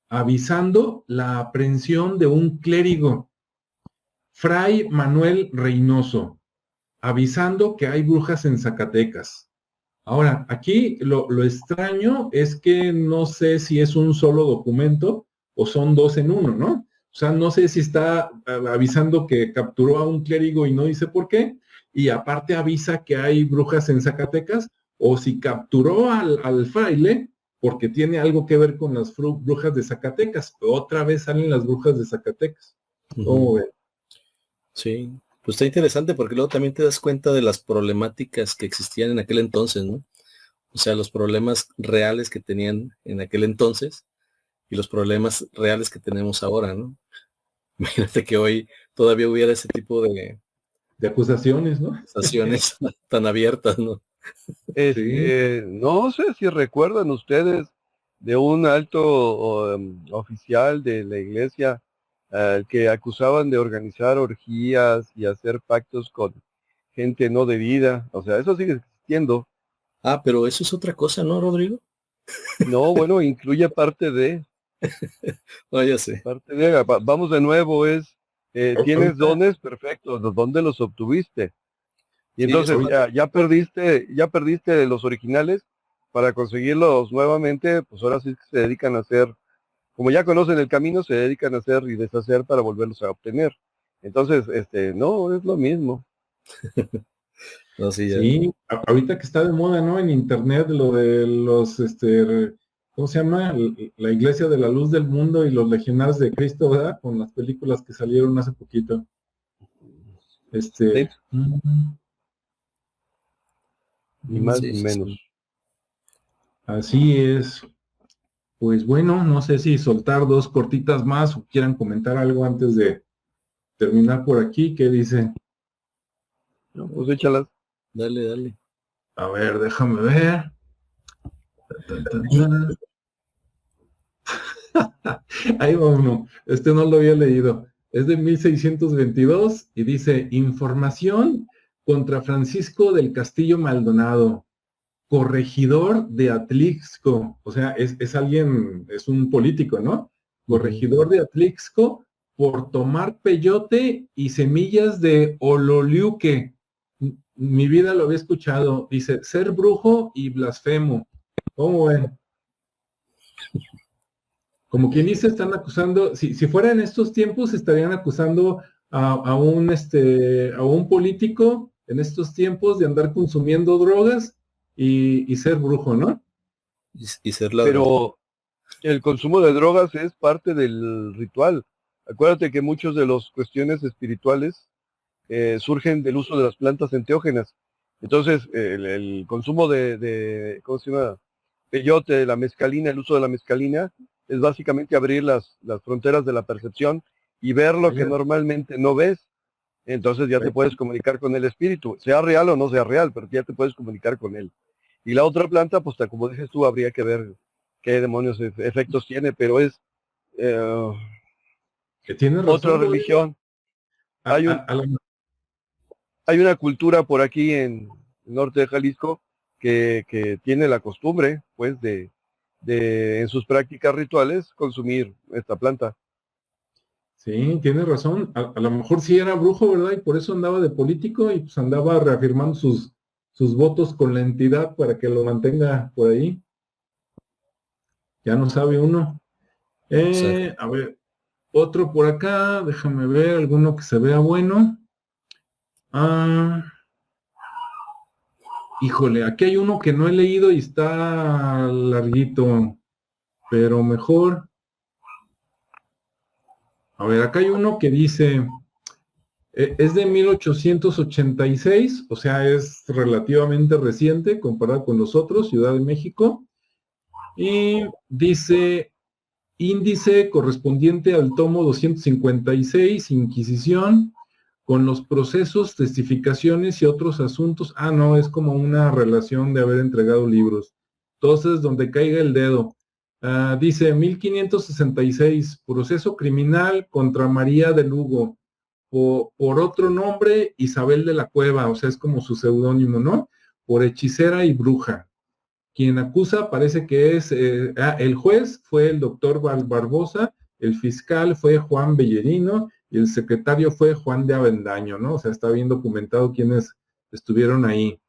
avisando la aprehensión de un clérigo, Fray Manuel Reynoso, avisando que hay brujas en Zacatecas. Ahora, aquí lo extraño es que no sé si es un solo documento o son dos en uno, ¿no? O sea, no sé si está avisando que capturó a un clérigo y no dice por qué, y aparte avisa que hay brujas en Zacatecas, o si capturó al fraile porque tiene algo que ver con las brujas de Zacatecas. Otra vez salen las brujas de Zacatecas. ¿Cómo ven? Sí, pues está interesante porque luego también te das cuenta de las problemáticas que existían en aquel entonces, ¿no? O sea, los problemas reales que tenían en aquel entonces y los problemas reales que tenemos ahora, ¿no? Imagínate que hoy todavía hubiera ese tipo de De acusaciones, ¿no? acusaciones tan abiertas, ¿no? Sí. No sé si recuerdan ustedes de un alto oficial de la iglesia que acusaban de organizar orgías y hacer pactos con gente no debida. O sea, eso sigue existiendo. Ah, pero eso es otra cosa, ¿no, Rodrigo? No, bueno, incluye No, ya sé. vamos de nuevo, tienes Ahorita, dones, perfecto, ¿de dónde los obtuviste? Y Sí, entonces ahorita, ya perdiste los originales para conseguirlos nuevamente, pues ahora sí que se dedican a hacer, como ya conocen el camino, se dedican a hacer y deshacer para volverlos a obtener. Entonces, no, es lo mismo. no, sí, ya. sí, ahorita que está de moda, ¿no? En internet lo de los, ¿cómo se llama? La Iglesia de la Luz del Mundo y los Legionarios de Cristo, ¿verdad? Con las películas que salieron hace poquito. Sí, Mm, ni más Sí, ni sí, menos. sí. así es. Pues bueno, no sé si soltar dos cortitas más o quieran comentar algo antes de terminar por aquí. ¿Qué dice? No, pues échalas. Dale, dale. A ver, déjame ver. Tan, tan, tan. Ahí va uno. Este no lo había leído. Es de 1622 y dice, información contra Francisco del Castillo Maldonado, corregidor de Atlixco. O sea, es alguien, es un político, ¿no? Ujú. Corregidor de Atlixco por tomar peyote y semillas de ololiuque. Mi vida lo había escuchado. Dice, ser brujo y blasfemo. ¿Cómo ven? Como quien dice, están acusando, si fuera en estos tiempos, estarían acusando a un político en estos tiempos de andar consumiendo drogas y ser brujo, ¿no? Y ser ladrón. Pero el consumo de drogas es parte del ritual. Acuérdate que muchos de las cuestiones espirituales surgen del uso de las plantas enteógenas. Entonces, el consumo ¿cómo se llama? Peyote, la mezcalina, el uso de la mezcalina, es básicamente abrir las fronteras de la percepción y ver lo que normalmente no ves. Entonces ya te puedes comunicar con el espíritu, sea real o no sea real, pero ya te puedes comunicar con él. Y la otra planta, pues como dices tú, habría que ver qué demonios efectos tiene, pero es eh, Que tienes otra razón, Rodrigo. religión. A, Hay a, un, a la- hay una cultura por aquí en el norte de Jalisco que tiene la costumbre, pues, en sus prácticas rituales consumir esta planta. sí, tienes razón. A lo mejor sí era brujo, ¿verdad? Y por eso andaba de político y pues andaba reafirmando sus votos con la entidad para que lo mantenga por ahí. Ya no sabe uno. Exacto. A ver, otro por acá, déjame ver, alguno que se vea bueno. Ah, híjole, aquí hay uno que no he leído y está larguito, pero mejor. A ver, acá hay uno que dice, es de 1886, o sea, es relativamente reciente comparado con los otros, Ciudad de México, y dice índice correspondiente al tomo 256, Inquisición, con los procesos, testificaciones y otros asuntos. Ah, no, es como una relación de haber entregado libros. Entonces, donde caiga el dedo. Dice 1566, proceso criminal contra María de Lugo, por otro nombre, Isabel de la Cueva, o sea, es como su seudónimo, ¿no? Por hechicera y bruja. Quien acusa parece que es, el juez fue el doctor Barbosa, el fiscal fue Juan Bellerino y el secretario fue Juan de Avendaño, ¿no? O sea, está bien documentado quiénes estuvieron ahí.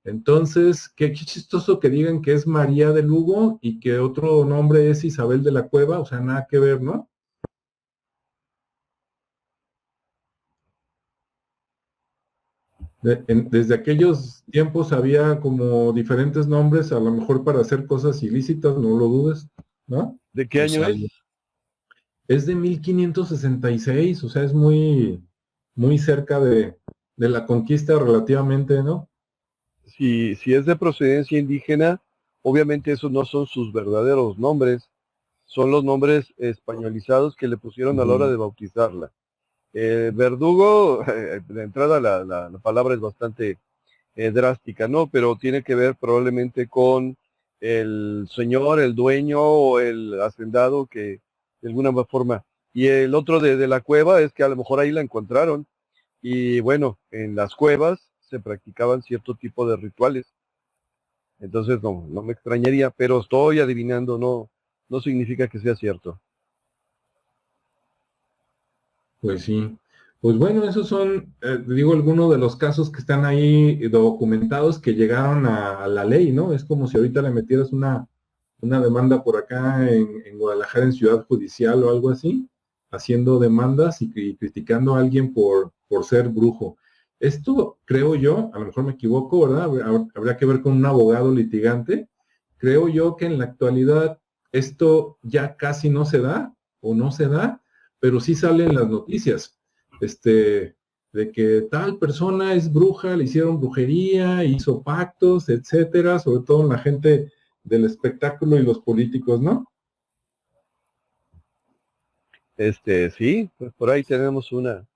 Entonces, qué chistoso que digan que es María de Lugo y que otro nombre es Isabel de la Cueva, o sea, nada que ver, ¿no? Desde aquellos tiempos había como diferentes nombres, a lo mejor para hacer cosas ilícitas, no lo dudes, ¿no? ¿De qué Pues año es? algo. Es de 1566, o sea, es muy, muy cerca de la conquista relativamente, ¿no? Si es de procedencia indígena, obviamente esos no son sus verdaderos nombres, son los nombres españolizados que le pusieron a la hora de bautizarla. Verdugo, de entrada la palabra es bastante drástica, ¿no? Pero tiene que ver probablemente con el señor, el dueño o el hacendado que de alguna forma. Y el otro de la cueva es que a lo mejor ahí la encontraron. Y bueno, en las cuevas se practicaban cierto tipo de rituales. Entonces no me extrañaría, pero estoy adivinando, no significa que sea cierto. Pues sí. Pues bueno, esos son, digo, algunos de los casos que están ahí documentados que llegaron a la ley, ¿no? Es como si ahorita le metieras una demanda por acá en Guadalajara, en Ciudad Judicial o algo así, haciendo demandas y criticando a alguien por ser brujo. Esto, creo yo, a lo mejor me equivoco, ¿verdad? Habría que ver con un abogado litigante. Creo yo que en la actualidad esto ya casi no se da o no se da, pero sí salen las noticias, de que tal persona es bruja, le hicieron brujería, hizo pactos, etcétera, sobre todo en la gente del espectáculo y los políticos, ¿no? Sí, pues por ahí tenemos una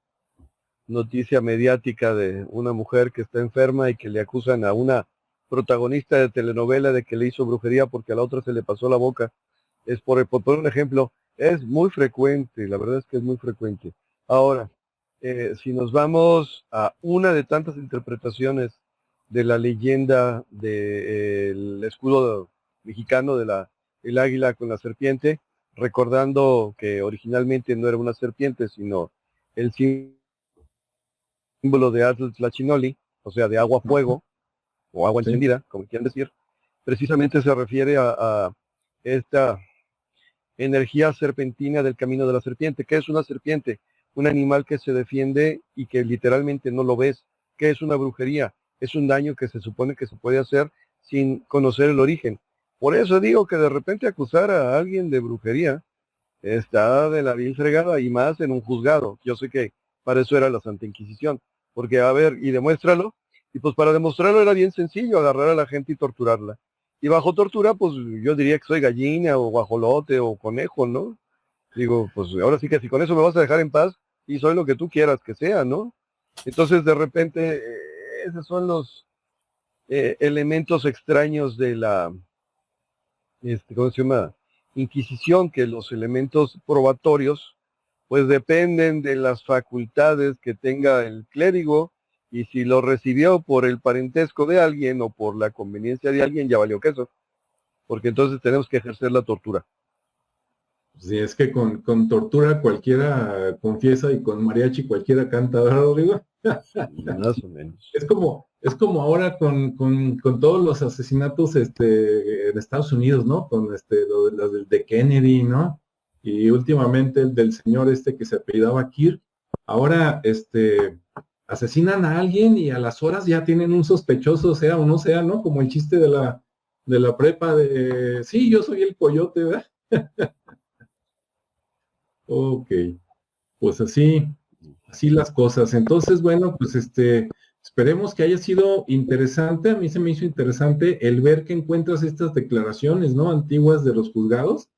noticia mediática de una mujer que está enferma y que le acusan a una protagonista de telenovela de que le hizo brujería porque a la otra se le pasó la boca. Es por poner un ejemplo, es muy frecuente, la verdad es que es muy frecuente. Ahora, si nos vamos a una de tantas interpretaciones de la leyenda del escudo mexicano el águila con la serpiente, recordando que originalmente no era una serpiente, sino el símbolo de Atl Tlachinoli, o sea, de agua fuego o agua Sí. encendida, como quieran decir, precisamente se refiere a esta energía serpentina del camino de la serpiente. ¿Qué es una serpiente? Un animal que se defiende y que literalmente no lo ves. ¿Qué es una brujería? Es un daño que se supone que se puede hacer sin conocer el origen. Por eso digo que de repente acusar a alguien de brujería está de la vil fregada y más en un juzgado. Yo sé que para eso era la Santa Inquisición. Porque, a ver, y demuéstralo. Y pues para demostrarlo era bien sencillo, agarrar a la gente y torturarla. Y bajo tortura, pues yo diría que soy gallina o guajolote o conejo, ¿no? Digo, pues ahora sí que si con eso me vas a dejar en paz y soy lo que tú quieras que sea, ¿no? Entonces de repente esos son los elementos extraños de la, ¿cómo se llama? Inquisición, que los elementos probatorios pues dependen de las facultades que tenga el clérigo y si lo recibió por el parentesco de alguien o por la conveniencia de alguien, ya valió queso, porque entonces tenemos que ejercer la tortura. Sí, es que con tortura cualquiera confiesa y con mariachi cualquiera canta, ¿verdad, Rodrigo? Más o menos. Es como ahora con todos los asesinatos en Estados Unidos, ¿no? Con lo de Kennedy, ¿no? Y últimamente el del señor que se apellidaba Kirk. Ahora, asesinan a alguien y a las horas ya tienen un sospechoso, sea o no sea, ¿no? Como el chiste de la prepa de, sí, yo soy el coyote, ¿verdad? Ok, pues así las cosas. Entonces, bueno, pues esperemos que haya sido interesante. A mí se me hizo interesante el ver que encuentras estas declaraciones, ¿no? Antiguas de los juzgados,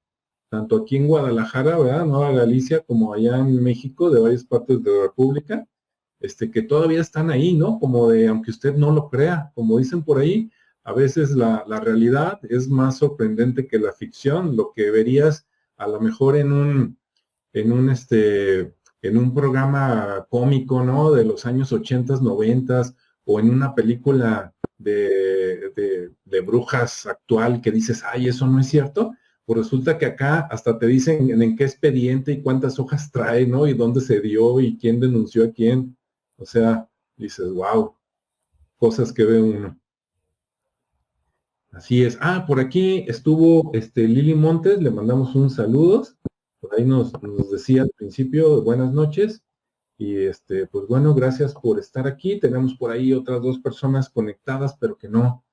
tanto aquí en Guadalajara, ¿verdad? Nueva Galicia, como allá en México, de varias partes de la República, que todavía están ahí, ¿no? Como de, aunque usted no lo crea, como dicen por ahí, a veces la realidad es más sorprendente que la ficción, lo que verías a lo mejor en un programa cómico, ¿no? De los años 80, 90, o en una película de brujas actual que dices, ay, eso no es cierto, pues resulta que acá hasta te dicen en qué expediente y cuántas hojas trae, ¿no? Y dónde se dio y quién denunció a quién. O sea, dices, wow, cosas que ve uno. Así es. Por aquí estuvo Lili Montes, le mandamos un saludos. Por ahí nos decía al principio, buenas noches. Y pues bueno, gracias por estar aquí. Tenemos por ahí otras 2 personas conectadas, pero que no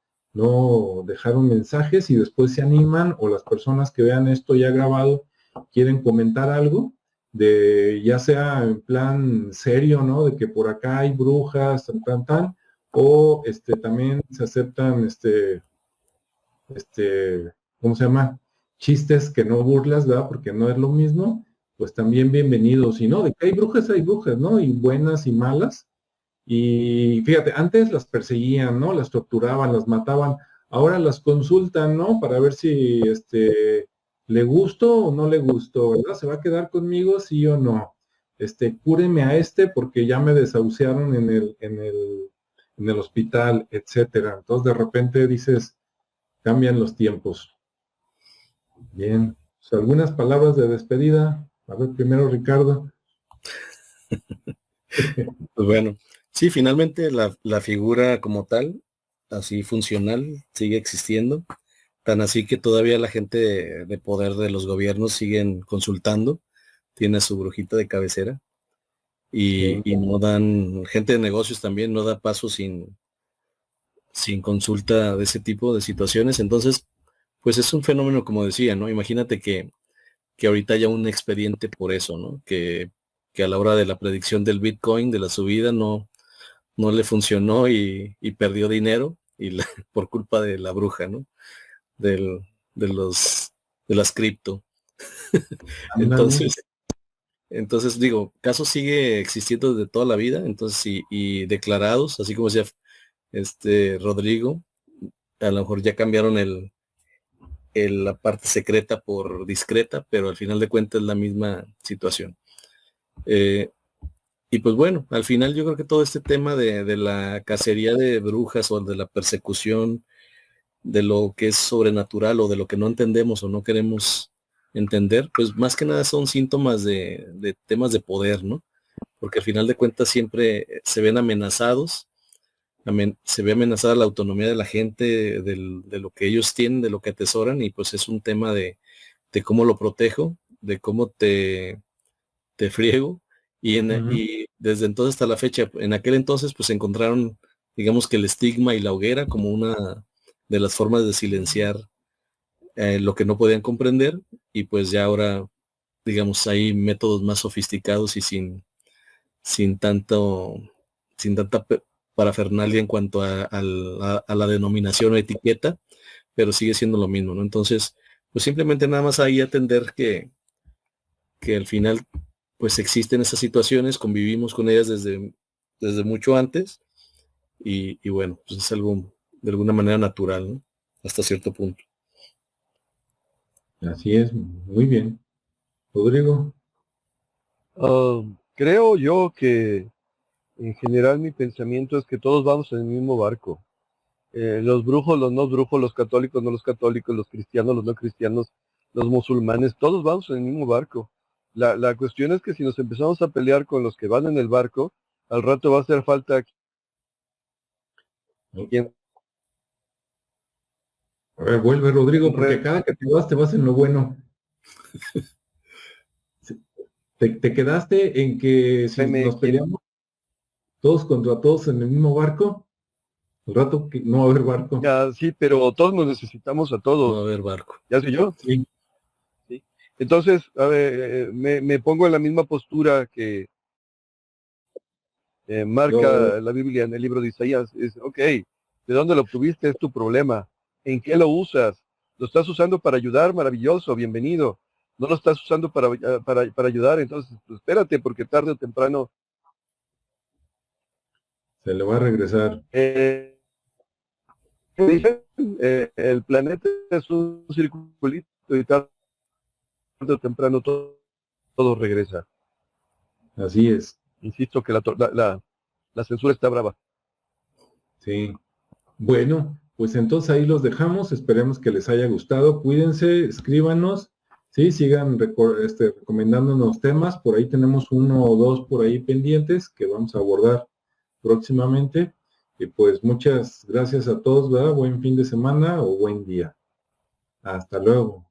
dejaron mensajes y después se animan, o las personas que vean esto ya grabado quieren comentar algo, ya sea en plan serio, ¿no? De que por acá hay brujas, tan, o también se aceptan ¿cómo se llama? Chistes que no burlas, ¿verdad? Porque no es lo mismo, pues también bienvenidos. Y no, de que hay brujas, ¿no? Y buenas y malas. Y fíjate, antes las perseguían, ¿no? Las torturaban, las mataban. Ahora las consultan, ¿no? Para ver si le gustó o no le gustó, ¿verdad? ¿Se va a quedar conmigo, sí o no? Cúreme a porque ya me desahuciaron en el hospital, etcétera. Entonces de repente dices, cambian los tiempos. Bien, pues, algunas palabras de despedida. A ver, primero Ricardo. Pues bueno, sí, finalmente la figura como tal, así funcional, sigue existiendo. Tan así que todavía la gente de poder de los gobiernos siguen consultando, tiene su brujita de cabecera y no dan, gente de negocios también no da paso sin consulta de ese tipo de situaciones. Entonces, pues es un fenómeno, como decía, ¿no? Imagínate que ahorita haya un expediente por eso, ¿no? Que a la hora de la predicción del Bitcoin, de la subida, no le funcionó y perdió dinero por culpa de la bruja, ¿no? Del, de las cripto. Entonces digo, caso sigue existiendo desde toda la vida, entonces y declarados, así como decía Rodrigo, a lo mejor ya cambiaron la parte secreta por discreta, pero al final de cuentas es la misma situación. Y pues bueno, al final yo creo que todo este tema de la cacería de brujas o de la persecución de lo que es sobrenatural o de lo que no entendemos o no queremos entender, pues más que nada son síntomas de temas de poder, ¿no? Porque al final de cuentas siempre se ven amenazados, se ve amenazada la autonomía de la gente, de lo que ellos tienen, de lo que atesoran, y pues es un tema de cómo lo protejo, de cómo te friego, y desde entonces hasta la fecha, en aquel entonces pues encontraron, digamos que el estigma y la hoguera como una de las formas de silenciar lo que no podían comprender, y pues ya ahora, digamos, hay métodos más sofisticados y sin tanto, sin tanta parafernalia en cuanto a la denominación o etiqueta, pero sigue siendo lo mismo, ¿no? Entonces, pues simplemente nada más ahí atender que al final pues existen esas situaciones, convivimos con ellas desde mucho antes, y bueno, pues es algo de alguna manera natural, ¿no? Hasta cierto punto. Así es, muy bien. Rodrigo. Creo yo que en general mi pensamiento es que todos vamos en el mismo barco. Los brujos, los no brujos, los católicos, no los católicos, los cristianos, los no cristianos, los musulmanes, todos vamos en el mismo barco. La cuestión es que si nos empezamos a pelear con los que van en el barco, al rato va a hacer falta quien... A ver, vuelve Rodrigo, porque cada que te vas en lo bueno. Te quedaste en que si nos peleamos todos contra todos en el mismo barco, al rato que no va a haber barco. Ya, sí, pero todos nos necesitamos a todos. No va a haber barco. ¿Ya soy yo? Sí. Sí. Entonces, a ver, me pongo en la misma postura que marca la Biblia en el libro de Isaías. Es, ok, ¿de dónde lo obtuviste? Es tu problema. ¿En qué lo usas? ¿Lo estás usando para ayudar? Maravilloso, bienvenido. ¿No lo estás usando para ayudar? Entonces, pues, espérate, porque tarde o temprano... Se le va a regresar. El planeta es un circulito y tarde o temprano todo regresa. Así es. Insisto que la censura está brava. Sí. Bueno, pues entonces ahí los dejamos. Esperemos que les haya gustado. Cuídense, escríbanos. Sí, sigan recomendándonos temas. Por ahí tenemos 1 o 2 por ahí pendientes que vamos a abordar próximamente. Y pues muchas gracias a todos, ¿verdad? Buen fin de semana o buen día. Hasta luego.